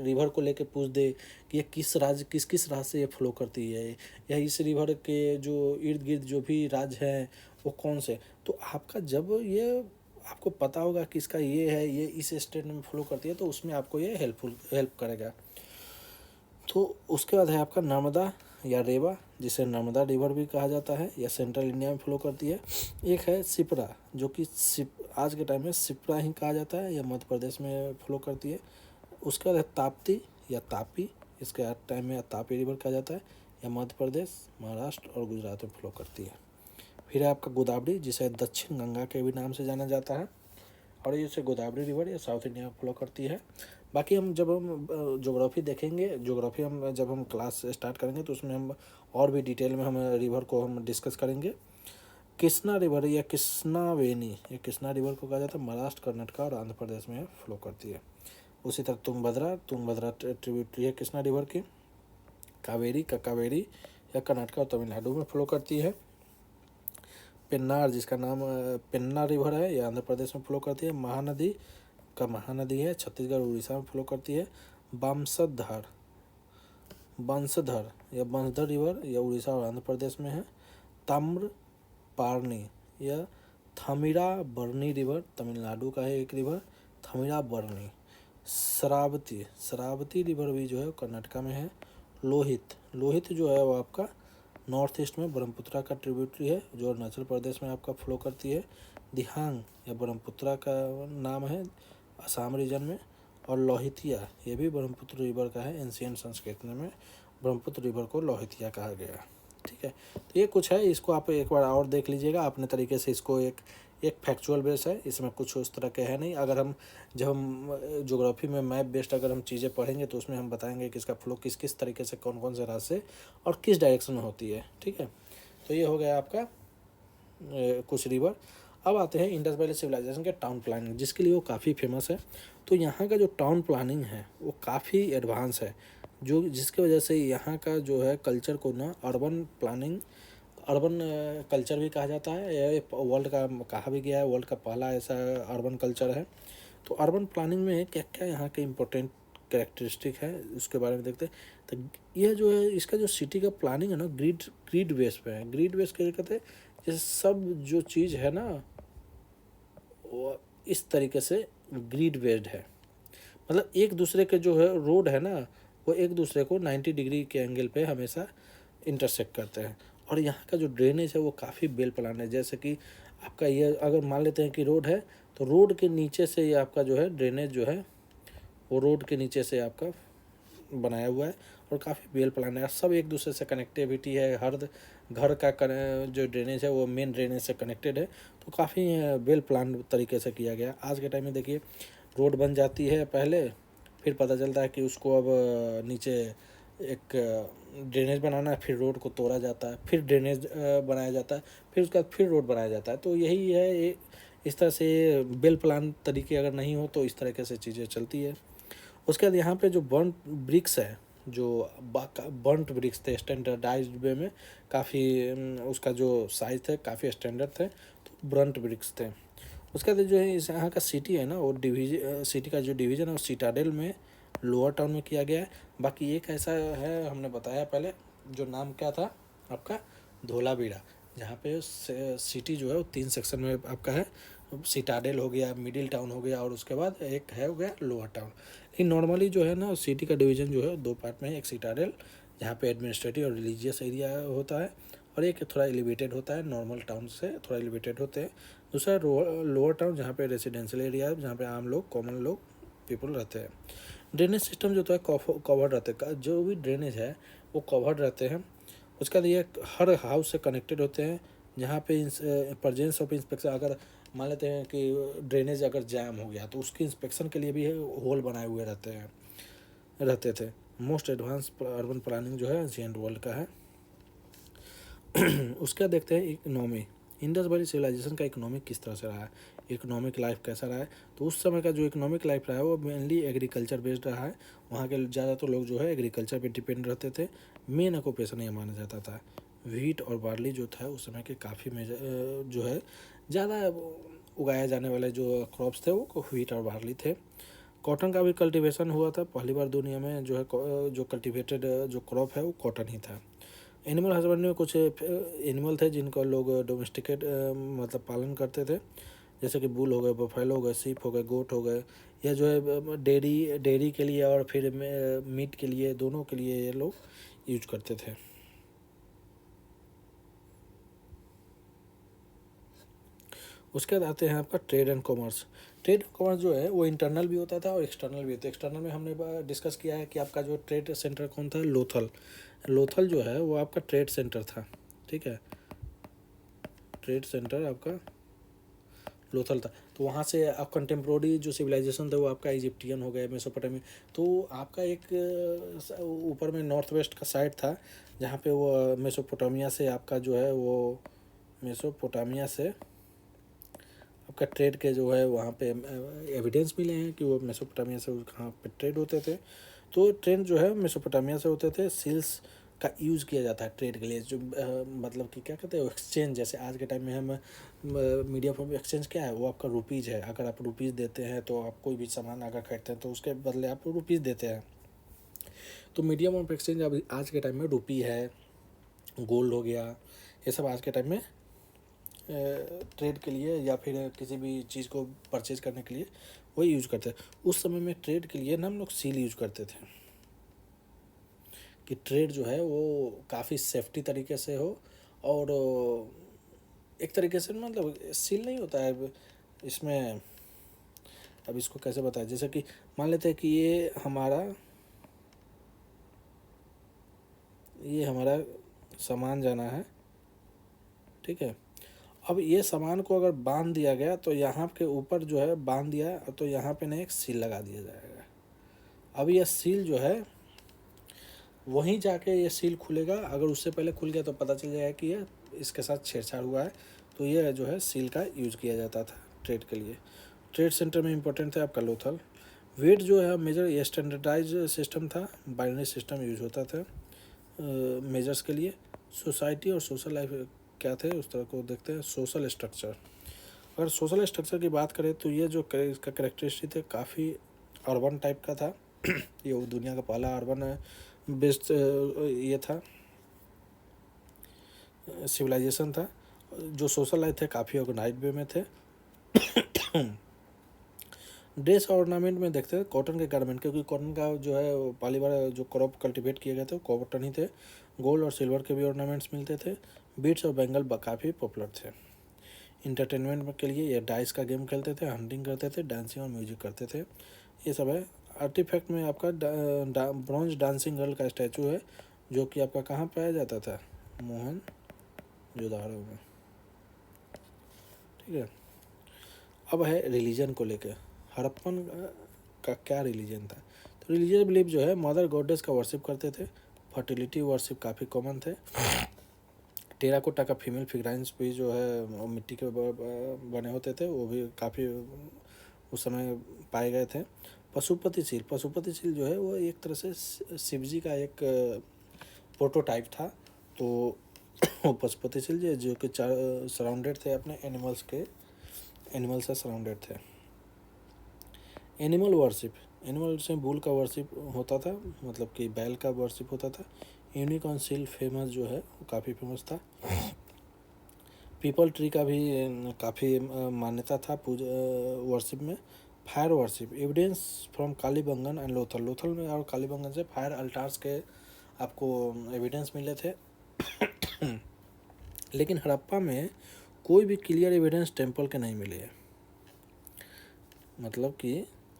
रिवर को लेके पूछ दे कि ये किस किस राज्य से ये फ्लो करती है, या इस रिवर के जो इर्द गिर्द जो भी राज्य हैं वो कौन से, तो आपका जब ये आपको पता होगा कि इसका ये है, ये इस स्टेट में फ्लो करती है, तो उसमें आपको ये हेल्प करेगा। तो उसके बाद है आपका नर्मदा या रेवा, जिसे नर्मदा रिवर भी कहा जाता है, या सेंट्रल इंडिया में फ्लो करती है। एक है सिपरा, जो कि आज के टाइम में सिपरा ही कहा जाता है, यह मध्य प्रदेश में फ्लो करती है। उसके बाद है ताप्ती या तापी, इसके टाइम में तापी रिवर कहा जाता है, यह मध्य प्रदेश, महाराष्ट्र और गुजरात में फ्लो करती है। फिर है आपका गोदावरी, जिसे दक्षिण गंगा के भी नाम से जाना जाता है, और ये से गोदावरी रिवर ये साउथ इंडिया में फ्लो करती है। बाकी हम जब हम ज्योग्राफी देखेंगे, ज्योग्राफी हम जब हम क्लास स्टार्ट करेंगे तो उसमें हम और भी डिटेल में हम रिवर को हम डिस्कस करेंगे। कृष्णा रिवर या कृष्णावेनी, ये कृष्णा रिवर को कहा जाता है, महाराष्ट्र, कर्नाटक और आंध्र प्रदेश में फ्लो करती है। उसी तरह तुंगभद्रा ट्रिब्यूटरी है कृष्णा रिवर की। कावेरी कावेरी या कर्नाटक और तमिलनाडु में फ्लो करती है। पेन्नार, जिसका नाम पेन्ना रिवर है, यह आंध्र प्रदेश में फ्लो करती है। महानदी है, छत्तीसगढ़ उड़ीसा में फ्लो करती है। बंसधर या बंसधर रिवर, यह उड़ीसा और आंध्र प्रदेश में है। ताम्रपारनी या थमिराबरनी रिवर, तमिलनाडु का है एक रिवर, थमिराबरनी, शरावती, शरावती रिवर भी जो है कर्नाटका में है। लोहित, लोहित जो है वो आपका नॉर्थ ईस्ट में ब्रह्मपुत्रा का ट्रिब्यूटरी है जो अरुणाचल प्रदेश में आपका फ्लो करती है। दिहांग या ब्रह्मपुत्रा का नाम है असम रीजन में। और लोहितिया ये भी ब्रह्मपुत्र रिवर का है। एंशियंट संस्कृत में ब्रह्मपुत्र रिवर को लोहितिया कहा गया। ठीक है, तो ये कुछ है, इसको आप एक बार और देख लीजिएगा अपने तरीके से। इसको एक फैक्चुअल बेस है, इसमें कुछ उस तरह के है नहीं। अगर हम जब हम ज्योग्राफी में मैप बेस्ड अगर हम चीज़ें पढ़ेंगे तो उसमें हम बताएंगे कि इसका फ्लो किस किस तरीके से कौन कौन से रास्ते और किस डायरेक्शन में होती है। ठीक है, तो ये हो गया आपका कुछ रिवर। अब आते हैं इंडस वैली सिविलाइजेशन के टाउन प्लानिंग, जिसके लिए वो काफ़ी फेमस है। तो यहाँ का जो टाउन प्लानिंग है वो काफ़ी एडवांस है, जो जिसकी वजह से यहाँ का जो है कल्चर को ना अर्बन प्लानिंग, अर्बन कल्चर भी कहा जाता है। ये वर्ल्ड का कहा भी गया है, वर्ल्ड का पहला ऐसा अर्बन कल्चर है। तो अर्बन प्लानिंग में क्या क्या यहाँ के इम्पोर्टेंट कैरेक्टरिस्टिक है उसके बारे में देखते हैं। तो यह जो है इसका जो सिटी का प्लानिंग है ना ग्रिड ग्रिड बेस पे है। ग्रिड बेस क्या कहते हैं, जैसे सब जो चीज़ है ना वो इस तरीके से ग्रिड बेस्ड है। मतलब एक दूसरे के जो है रोड है ना वो एक दूसरे को 90 डिग्री के एंगल पे हमेशा इंटरसेक्ट करते हैं। और यहाँ का जो ड्रेनेज है वो काफ़ी वेल प्लान है। जैसे कि आपका ये अगर मान लेते हैं कि रोड है तो रोड के नीचे से ये आपका जो है ड्रेनेज जो है वो रोड के नीचे से आपका बनाया हुआ है और काफ़ी वेल प्लान है। सब एक दूसरे से कनेक्टिविटी है। हर घर का जो ड्रेनेज है वो मेन ड्रेनेज से कनेक्टेड है। तो काफ़ी वेल प्लान तरीके से किया गया। आज के टाइम में देखिए रोड बन जाती है पहले, फिर पता चलता है कि उसको अब नीचे एक ड्रेनेज बनाना है, फिर रोड को तोड़ा जाता है, फिर ड्रेनेज बनाया जाता है, फिर उसके बाद फिर रोड बनाया जाता है। तो यही है, इस तरह से वेल प्लान तरीके अगर नहीं हो तो इस तरीके से चीज़ें चलती है। उसके बाद यहाँ पे जो बर्न ब्रिक्स है, जो बर्नट ब्रिक्स थे स्टैंडर्डाइज्ड वे में, काफ़ी उसका जो साइज थे काफ़ी स्टैंडर्ड थे, तो बर्नट ब्रिक्स थे। उसके बाद जो है इस यहाँ का सिटी है ना वो सिटी का जो डिवीज़न है वो सिटाडेल में लोअर टाउन में किया गया है। बाकी एक ऐसा है हमने बताया पहले जो नाम क्या था आपका धोलावीरा, जहाँ पे सिटी जो है वो 3 सेक्शन में आपका है। सिटाडेल हो गया, मिडिल टाउन हो गया और उसके बाद एक है हो गया लोअर टाउन। लेकिन नॉर्मली जो है ना सिटी का डिवीज़न जो है 2 पार्ट में है। एक सिटाडेल जहाँ पे एडमिनिस्ट्रेटिव और रिलीजियस एरिया होता है और एक थोड़ा एलिवेटेड होता है, नॉर्मल टाउन से थोड़ा एलिवेटेड होते हैं। दूसरा लोअर टाउन जहाँ पे रेजिडेंशियल एरिया है, जहाँ पे आम लोग कॉमन लोग पीपल रहते हैं। ड्रेनेज सिस्टम जो होता है कवर्ड रहते हैं, जो भी ड्रेनेज है वो कवर्ड रहते हैं। उसके बाद ये हर हाउस से कनेक्टेड होते हैं। जहाँ पे प्रजेंस ऑफ इंस्पेक्शन, अगर मान लेते हैं कि ड्रेनेज अगर जैम हो गया तो उसके इंस्पेक्शन के लिए भी होल बनाए हुए रहते थे। मोस्ट एडवांस अर्बन प्लानिंग जो है एशियंट वर्ल्ड का है। उसका देखते हैं इकोनॉमी। इंडस वैली सिविलाइजेशन का इकोनॉमिक किस तरह से रहा है, इकोनॉमिक लाइफ कैसा रहा है। तो उस समय का जो इकोनॉमिक लाइफ रहा है वो मेनली एग्रीकल्चर बेस्ड रहा है। वहाँ के ज़्यादातर लोग जो है एग्रीकल्चर पे डिपेंड रहते थे। मेन ऑक्यूपेशन ये माना जाता था। व्हीट और बार्ली जो था उस समय के काफ़ी मेजर जो है ज़्यादा उगाए जाने वाले जो क्रॉप्स थे वो व्हीट और बार्ली थे। कॉटन का भी कल्टीवेशन हुआ था पहली बार दुनिया में। जो है जो कल्टीवेटेड जो क्रॉप है वो कॉटन ही था। एनिमल हस्बेंड्री में कुछ एनिमल थे जिनका लोग डोमेस्टिकेट मतलब पालन करते थे, जैसे कि बुल हो गए, बफेलो हो गए, सीप हो गए, गोट हो गए। या जो है डेयरी के लिए और फिर मीट के लिए, दोनों के लिए ये लोग यूज करते थे। उसके बाद आते हैं आपका trade and commerce. Trade and commerce जो है वो इंटरनल भी होता था और एक्सटर्नल भी होता है। एक्सटर्नल में हमने डिस्कस किया है कि आपका जो ट्रेड सेंटर कौन था, लोथल। लोथल जो है वो आपका ट्रेड सेंटर था। ठीक है, ट्रेड सेंटर आपका लोथल था। तो वहाँ से आप कंटेम्प्रोरी जो सिविलाइजेशन था वो आपका इजिप्टियन हो गया, मेसोपोटामिया। तो आपका एक ऊपर में नॉर्थ वेस्ट का साइड था जहाँ पे वो मेसोपोटामिया से आपका जो है वो मेसोपोटामिया से आपका ट्रेड के जो है वहाँ पे एविडेंस मिले हैं कि वो मेसोपोटामिया से कहाँ पे ट्रेड होते थे। तो ट्रेड जो है मेसोपोटामिया से होते थे। सील्स का यूज़ किया जाता है ट्रेड के लिए, जो मतलब कि क्या कहते हैं एक्सचेंज। जैसे आज के टाइम में हम मीडिया फॉर्म एक्सचेंज क्या है, वो आपका रुपीज़ है। अगर आप रुपीज़ देते हैं तो आप कोई भी सामान अगर खरीदते हैं तो उसके बदले आप रुपीज़ देते हैं। तो मीडियम ऑफ एक्सचेंज अभी आज के टाइम में रुपी है, गोल्ड हो गया, ये सब आज के टाइम में ट्रेड के लिए या फिर किसी भी चीज़ को परचेज करने के लिए वही यूज करते हैं। उस समय में ट्रेड के लिए ना हम लोग सील यूज करते थे कि ट्रेड जो है वो काफ़ी सेफ्टी तरीके से हो, और एक तरीके से मतलब सील नहीं होता है इसमें। अब इसको कैसे बताएं, जैसे कि मान लेते हैं कि ये हमारा सामान जाना है, ठीक है। अब ये सामान को अगर बांध दिया गया तो यहाँ के ऊपर जो है बांध दिया, तो यहाँ पे ना एक सील लगा दिया जाएगा। अब यह सील जो है वहीं जाके ये सील खुलेगा, अगर उससे पहले खुल गया तो पता चल जाएगा कि ये इसके साथ छेड़छाड़ हुआ है। तो ये जो है सील का यूज किया जाता था ट्रेड के लिए। ट्रेड सेंटर में इंपॉर्टेंट था आपका लोथल। वेट जो है मेजर, ये स्टैंडर्डाइज सिस्टम था, बाइनरी सिस्टम यूज होता था मेजर्स के लिए। सोसाइटी और सोशल लाइफ क्या थे उस तरह को देखते हैं। सोशल स्ट्रक्चर, अगर सोशल स्ट्रक्चर की बात करें तो ये जो इसका करेक्टरिस्टिक थे काफ़ी अर्बन टाइप का था। ये वो दुनिया का पहला अर्बन बेस्ड ये था सिविलाइजेशन था। जो सोशल लाइफ थे काफ़ी ऑर्गेनाइज वे में थे। ड्रेस ऑर्नामेंट में देखते हैं कॉटन के गारमेंट, क्योंकि कॉटन का जो है पहली बार जो क्रॉप कल्टीवेट किए गए थे वो कॉटन ही थे। गोल्ड और सिल्वर के भी ऑर्नामेंट्स मिलते थे। बीट्स और बेंगल काफ़ी पॉपुलर थे। इंटरटेनमेंट के लिए ये डाइस का गेम खेलते थे, हंटिंग करते थे, डांसिंग और म्यूजिक करते थे। ये सब है। आर्टिफैक्ट में आपका ब्रॉन्ज डांसिंग गर्ल का स्टैचू है, जो कि आपका कहाँ पाया जाता था, मोहनजोदाड़ो में, ठीक है। अब है रिलीजन को लेकर, हड़प्पन का क्या रिलीजन था। तो रिलीजियस बिलीफ जो है मदर गॉडेस का वर्शिप करते थे। फर्टिलिटी वर्शिप काफ़ी कॉमन थे। टेराकोटा का फीमेल फिगराइंस भी जो है वो मिट्टी के बने होते थे, वो भी काफ़ी उस समय पाए गए थे। पशुपतिशील जो है वो एक तरह से शिव जी का एक प्रोटोटाइप था। तो वो पशुपतिशील जो कि सराउंडेड थे अपने एनिमल से सराउंडेड थे। एनिमल से बुल का वर्शिप होता था, मतलब कि बैल का वर्शिप होता था। यूनिकॉर्न सील फेमस जो है वो काफ़ी फेमस था। पीपल ट्री का भी काफ़ी मान्यता था वर्शिप में। Fire worship, evidence from Kalibangan and Lothal में और कालीबंगन से फायर अल्टार्स के आपको एविडेंस मिले थे। लेकिन हड़प्पा में कोई भी क्लियर एविडेंस टेम्पल के नहीं मिले। मतलब कि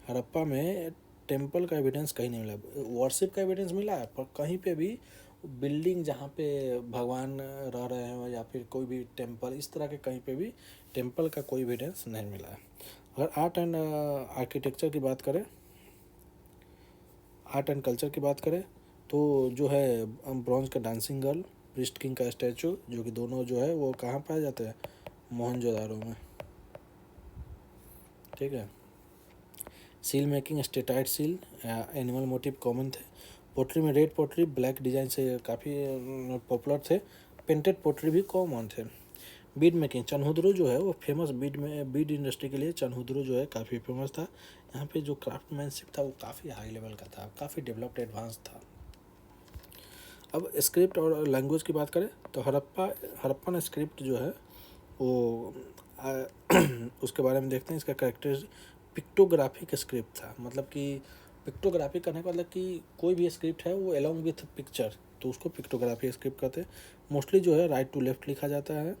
हड़प्पा में टेम्पल का एविडेंस कहीं नहीं मिला। वर्शिप का एविडेंस मिला है, पर कहीं पे भी बिल्डिंग जहाँ पे भगवान रह रहे हैं या फिर कोई भी टेम्पल, इस तरह के कहीं पे भी टेम्पल का कोई एविडेंस नहीं मिला है। अगर आर्ट एंड आर्किटेक्चर की बात करें, आर्ट एंड कल्चर की बात करें, तो जो है ब्रॉन्ज का डांसिंग गर्ल, प्रिस्ट किंग का स्टैचू, जो कि दोनों जो है वो कहाँ पाए जाते हैं, मोहनजोदाड़ो में, ठीक है। Seal making, steatite seal, animal motive common थे। पोट्री में रेड पोट्री ब्लैक डिजाइन से काफ़ी पॉपुलर थे। पेंटेड पोट्री भी कॉमन थे। बीड मेकिंग, चनहुद्रू जो है वो फेमस, बीड इंडस्ट्री के लिए चनहुद्रू जो है काफ़ी फेमस था। यहाँ पे जो क्राफ्टमैनशिप था वो काफ़ी हाई लेवल का था, काफ़ी डेवलप्ड एडवांस था। अब स्क्रिप्ट और लैंग्वेज की बात करें तो हड़प्पन स्क्रिप्ट जो है वो उसके बारे में देखते हैं। इसका कैरेक्टर पिक्टोग्राफिक स्क्रिप्ट था, मतलब कि पिक्टोग्राफी करने का मतलब कि कोई भी स्क्रिप्ट है वो अलॉन्ग विथ पिक्चर, तो उसको पिक्टोग्राफी स्क्रिप्ट कहते हैं। मोस्टली जो है राइट टू लेफ्ट लिखा जाता है।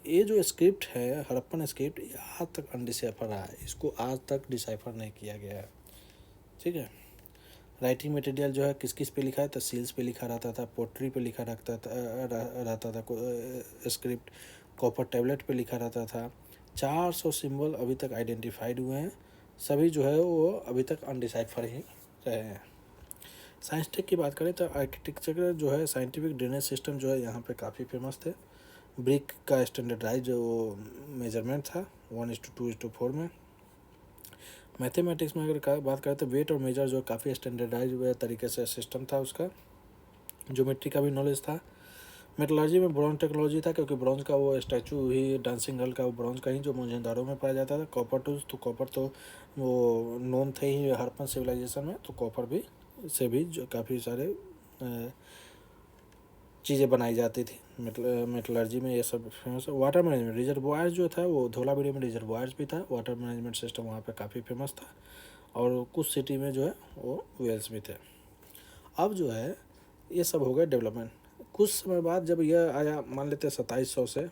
ये जो स्क्रिप्ट है हड़प्पन स्क्रिप्ट, ये आज तक अनडिसाइफर रहा है, इसको आज तक डिसाइफर नहीं किया गया है, ठीक है। राइटिंग मटेरियल जो है किस किस पे लिखा है, तो सील्स पे लिखा रहता था, पोट्री पे लिखा रहता था स्क्रिप्ट, कॉपर टैबलेट पे लिखा रहता था। 400 सिंबल अभी तक आइडेंटिफाइड हुए हैं, सभी जो है वो अभी तक अनडिसाइफर ही रहे हैं। साइंस टेक की बात करें तो आर्किटेक्चर जो है साइंटिफिक ड्रेनेज सिस्टम जो है यहाँ पे काफ़ी फेमस थे। ब्रिक का स्टैंडर्डाइज जो मेजरमेंट था 1:2:4 में। मैथमेटिक्स में अगर बात करें तो वेट और मेजर जो काफ़ी स्टैंडर्डाइज तरीके से सिस्टम था उसका। ज्योमेट्री का भी नॉलेज था। मेटलर्जी में ब्रॉन्ज टेक्नोलॉजी था, क्योंकि ब्रॉन्ज का वो स्टैचू ही डांसिंग गर्ल का वो ब्रॉन्ज का ही जो मोहनजोदाड़ो में पाया जाता था। कॉपर टूल्स, तो कॉपर तो वो नोन थे ही हड़प्पन सिविलाइजेशन में, तो कॉपर भी से भी जो काफ़ी सारे चीज़ें बनाई जाती थी। मेटलर्जी में ये सब फेमस है। वाटर मैनेजमेंट रिजर्वायर जो था वो धौलावीरे में रिजर्वायर्स भी था, वाटर मैनेजमेंट सिस्टम वहाँ पे काफ़ी फेमस था, और कुछ सिटी में जो है वो वेल्स भी थे। अब जो है ये सब हो गया डेवलपमेंट। कुछ समय बाद जब यह आया, मान लेते हैं 2700 से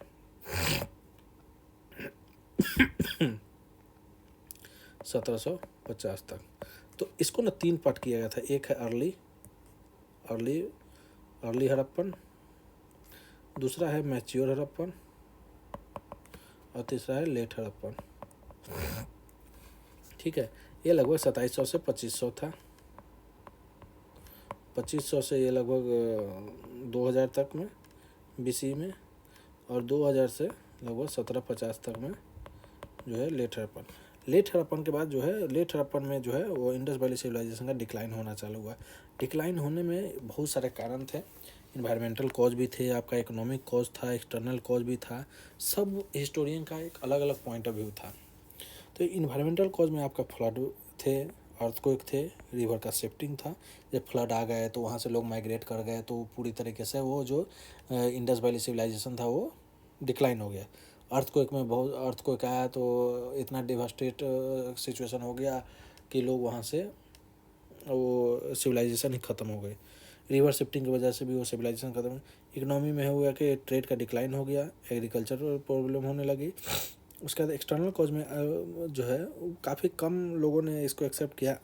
1750 तक, तो इसको ना 3 पार्ट किया गया था। एक है अर्ली अर्ली अर्ली हड़प्पन, दूसरा है मैच्योर हड़प्पन, और तीसरा है लेट हड़प्पन। ठीक है, ये लगभग 2700 से 2500 था। 2500 से ये लगभग 2000 तक में BC में, और 2000 से लगभग 1750 तक में जो है लेट हड़प्पन। लेट हड़प्पन के बाद जो है, लेट हड़प्पन में जो है वो इंडस वैली सिविलाइजेशन का डिक्लाइन होना चालू हुआ। डिक्लाइन होने में बहुत सारे कारण थे, इन्वायरमेंटल कॉज भी थे, आपका इकोनॉमिक कॉज था, एक्सटर्नल कॉज भी था। सब हिस्टोरियन का एक अलग अलग पॉइंट ऑफ व्यू था। तो इन्वायरमेंटल कॉज में आपका फ्लड थे, अर्थक्वेक थे, रिवर का शिफ्टिंग था। जब फ्लड आ गए तो वहाँ से लोग माइग्रेट कर गए, तो पूरी तरीके से वो जो इंडस वैली सिविलाइजेशन था वो डिक्लाइन हो गया। अर्थक्वेक में बहुत अर्थक्वेक आया तो इतना डिवास्टेट सिचुएशन हो गया कि लोग वहाँ से वो सिविलाइजेशन ही ख़त्म हो गई। रिवर शिफ्टिंग की वजह से भी वो सिविलाइजेशन ख़त्म। इकोनॉमी में हुआ कि ट्रेड का डिक्लाइन हो गया, एग्रीकल्चर प्रॉब्लम होने लगी। उसके बाद एक्सटर्नल कॉज में जो है काफ़ी कम लोगों ने इसको एक्सेप्ट किया,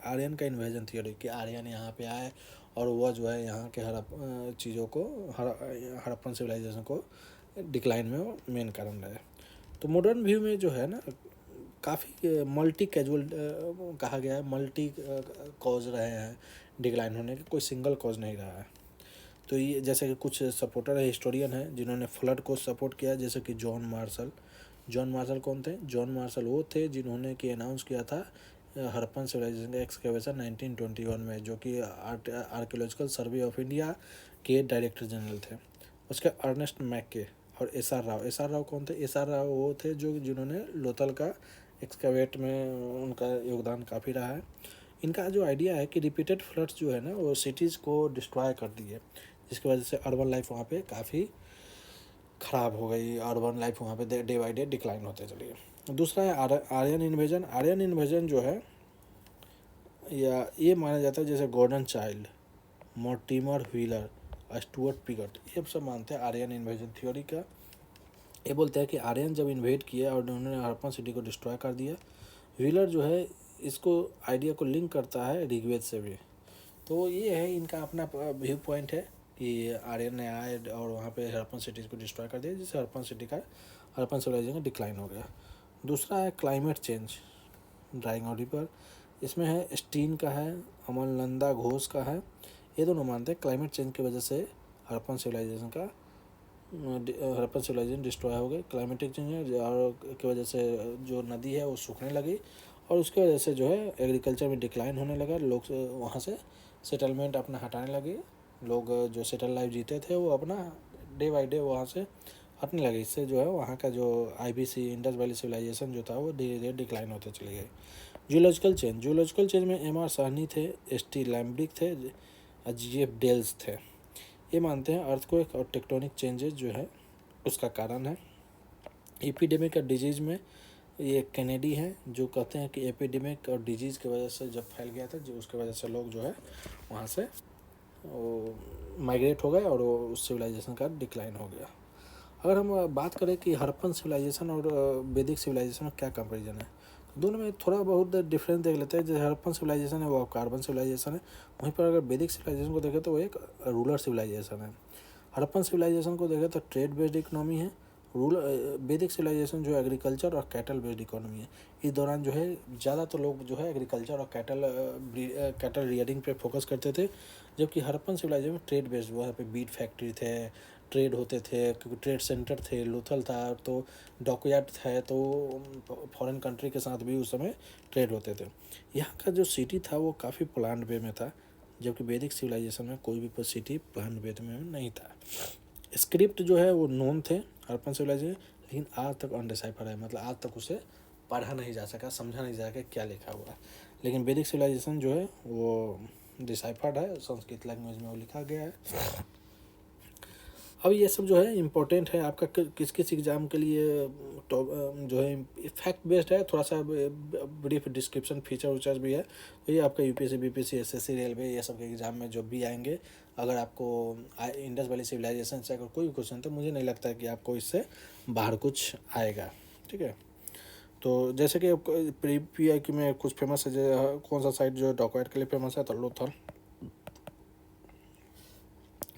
आर्यन का इन्वेजन थियोरी, कि आर्यन यहाँ पे आए और वह जो है यहाँ के चीज़ों को हड़प्पन सिविलाइजेशन को डिक्लाइन में वो मेन कारण रहे। तो मॉडर्न व्यू में जो है ना काफ़ी मल्टी कैजुअल कहा गया है, मल्टी कॉज रहे हैं डिक्लाइन होने के, कोई सिंगल कॉज नहीं रहा है। तो ये जैसे कि कुछ सपोर्टर है, हिस्टोरियन है जिन्होंने फ्लड को सपोर्ट किया, जैसे कि जॉन मार्शल। जॉन मार्शल कौन थे? जॉन मार्शल वो थे जिन्होंने कि अनाउंस किया था हड़प्पन सिविलाइजेशन का एक्सकेवेशन 1921 में, जो कि आर्कियोलॉजिकल सर्वे ऑफ इंडिया के डायरेक्टर जनरल थे। उसके अर्नेस्ट मैक्के और SR राव। SR राव कौन थे? SR राव वो थे जो जिन्होंने लोथल का एक्सकेवेट में उनका योगदान काफ़ी रहा है। इनका जो आइडिया है कि रिपीटेड फ्लड्स जो है ना वो सिटीज़ को डिस्ट्रॉय कर दी है, जिसकी वजह से अर्बन लाइफ वहाँ पे काफ़ी ख़राब हो गई। अर्बन लाइफ वहाँ पे डे बाई डे डिक्लाइन होते चली गई। दूसरा है आर्यन इन्वेजन। आर्यन इन्वेजन जो है, या ये माना जाता है जैसे Gordon Childe, Mortimer Wheeler, Stuart Piggott, ये सब मानते हैं आर्यन इन्वेजन थ्योरी का। ये बोलते हैं कि आर्यन जब इन्वेड किया और उन्होंने हड़प्पन सिटी को डिस्ट्रॉय कर दिया। व्हीलर जो है इसको आइडिया को लिंक करता है ऋग्वेद से भी। तो ये है इनका अपना व्यू पॉइंट है कि आर्यन ने आए और वहाँ पे हड़प्पन सिटीज़ को डिस्ट्रॉय कर दिया, जिससे हड़प्पन सिविलाइजेशन का डिक्लाइन हो गया। दूसरा है climate change, drying of river. इसमें है स्टीन का है, अमरनंदा घोष का है। ये दोनों मानते हैं क्लाइमेट चेंज की वजह से हड़प्पन सिविलाइजेशन डिस्ट्रॉय हो गई। क्लाइमेटिक चेंज और की वजह से जो नदी है वो सूखने लगी, और उसकी वजह से जो है एग्रीकल्चर में डिक्लाइन होने लगा। लोग वहाँ से सेटलमेंट अपना हटाने लगे। लोग जो सेटल लाइफ जीते थे वो अपना डे बाई डे वहाँ से हटने लगे। इससे जो है वहाँ का जो IBC इंडस वैली सिविलाइजेशन जो था वो धीरे धीरे डिक्लाइन होते चले गए। जूलॉजिकल चेंज में MR साहनी थे, ST लैम्ब्रिक थे, GF डेल्स थे। ये मानते हैं अर्थक्वेक और टेक्टोनिक चेंजेस जो है उसका कारण है। एपिडेमिक और डिजीज़ में ये कैनेडी हैं जो कहते हैं कि एपिडेमिक और डिजीज़ की वजह से जब फैल गया था, जो उसकी वजह से लोग जो है वहाँ से वो माइग्रेट हो गए और वो उस सिविलाइजेशन का डिक्लाइन हो गया। अगर हम बात करें कि हड़प्पन सिविलाइजेशन और वैदिक सिविलाइजेशन में क्या कंपैरिजन है, तो दोनों में थोड़ा बहुत डिफरेंस देख लेते हैं। जैसे हड़प्पन सिविलाइजेशन है वो कार्बन सिविलाइजेशन है, वहीं पर अगर वैदिक सिविलाइजेशन को देखें तो वो एक रूलर सिविलाइजेशन है। हड़प्पन सिविलाइजेशन को देखें तो ट्रेड बेस्ड इकोनॉमी है। वैदिक सिविलाइजेशन जो एग्रीकल्चर और कैटल बेस्ड इकोनॉमी है। इस दौरान जो है ज़्यादा तो लोग जो है एग्रीकल्चर और कैटल रियरिंग पे फोकस करते थे, जबकि हड़प्पन सिविलाइजेशन में ट्रेड बेस्ड, वहाँ पे बीट फैक्ट्री थे, ट्रेड होते थे, क्योंकि ट्रेड सेंटर थे, लोथल था तो डॉकयार्ड है, तो फॉरेन कंट्री के साथ भी उस समय ट्रेड होते थे। यहाँ का जो सिटी था वो काफ़ी प्लान वे में था, जबकि वैदिक सिविलाइजेशन में कोई भी सिटी प्लान वे में नहीं था। स्क्रिप्ट जो है वो नोन थे हड़प्पन सिविलाइजेशन, लेकिन आज तक अनडिसाइफर है, मतलब आज तक उसे पढ़ा नहीं जा सका, समझा नहीं जा सका क्या लिखा हुआ है। लेकिन वैदिक सिविलाइजेशन जो है वो डिसाइफर्ड है, संस्कृत लैंग्वेज में वो लिखा गया है। अब ये सब जो है इम्पोर्टेंट है आपका किस किस एग्ज़ाम के लिए, जो है फैक्ट बेस्ड है, थोड़ा सा ब्रीफ डिस्क्रिप्शन फीचर उचर भी है। तो ये आपका यूपीएससी बीपीएससी एसएससी रेलवे ये सब के एग्ज़ाम में जो भी आएंगे, अगर आपको इंडस वैली सिविलाइजेशन से अगर कोई भी क्वेश्चन, तो मुझे नहीं लगता है कि आपको इससे बाहर कुछ आएगा। ठीक है, तो जैसे कि प्री PIQ में कुछ फेमस है, जो कौन सा साइट जो डॉक्यूमेंट के लिए फेमस है, तो लोथल।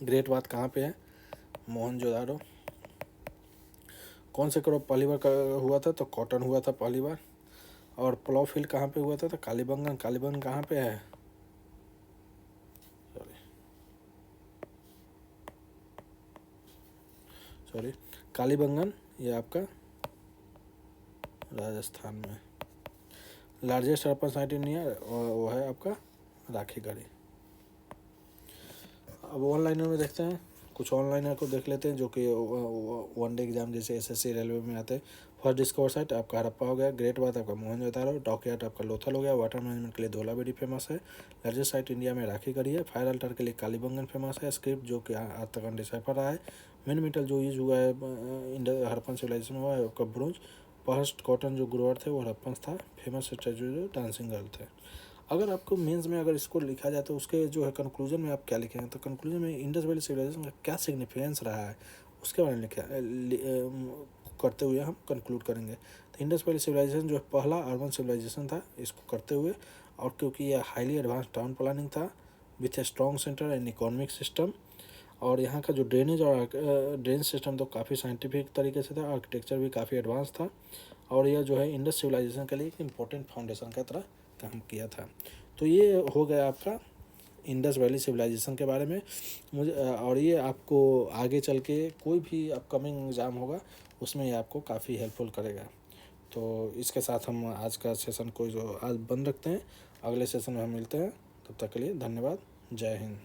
ग्रेट बात कहाँ पे है, मोहनजोदारो। कौन से क्रॉप पहली बार हुआ था, तो कॉटन हुआ था पहली बार। और प्लाव फील्ड कहाँ पे हुआ था, तो कालीबंगन। कालीबंगन कहाँ पे है, सॉरी कालीबंगन, ये आपका राजस्थान में। Largest urban site in India वो है आपका राखीगढ़ी। अब ऑनलाइनर में देखते हैं, कुछ ऑनलाइनर को देख लेते हैं जो कि वनडे एग्जाम जैसे एसएससी रेलवे में आते हैं। फर्स्ट डिस्कवर साइट आपका हड़प्पा हो गया। ग्रेट बात आपका मोहनजोदारो। डॉकयार्ड आपका लोथल हो गया। वाटर मैनेजमेंट के लिए धोलावीरा फेमस है। लार्जेस्ट साइट इंडिया में राखीगढ़ी है। फायर अल्टर के लिए कालीबंगन फेमस है। स्क्रिप्ट जो कि आज तक अनडिसाइफर रहा है। मेन मेटल जो यूज हुआ है हड़प्पन सिविलाइजेशन हुआ है आपका ब्रोंज। फर्स्ट कॉटन जो ग्रोअर थे वो हड़प्पन था। फेमस स्टैचू जो डांसिंग गर्ल थे। अगर आपको मेंस में अगर इसको लिखा जाए तो उसके जो है कंक्लूजन में आप क्या लिखेंगे, तो कंक्लूजन में इंडस वैली सिविलाइजेशन का क्या सिग्निफिकेंस रहा है उसके बारे में करते हुए हम कंक्लूड करेंगे। तो इंडस वैली सिविलाइजेशन जो पहला अर्बन सिविलाइजेशन था इसको करते हुए, और क्योंकि यह हाईली एडवांस टाउन प्लानिंग था with a strong centre and economic system, और यहाँ का जो ड्रेनेज और ड्रेन सिस्टम तो काफ़ी साइंटिफिक तरीके से था। आर्किटेक्चर भी काफ़ी एडवांस था, और यह जो है इंडस सिविलाइजेशन के लिए एक इम्पोर्टेंट फाउंडेशन की तरह काम किया था। तो ये हो गया आपका इंडस वैली सिविलाइजेशन के बारे में। मुझे और ये आपको आगे चल के कोई भी अपकमिंग एग्ज़ाम होगा उसमें ये आपको काफ़ी हेल्पफुल करेगा। तो इसके साथ हम आज का सेशन को जो आज बंद रखते हैं, अगले सेशन में हम मिलते हैं। तब तक के लिए धन्यवाद। जय हिंद।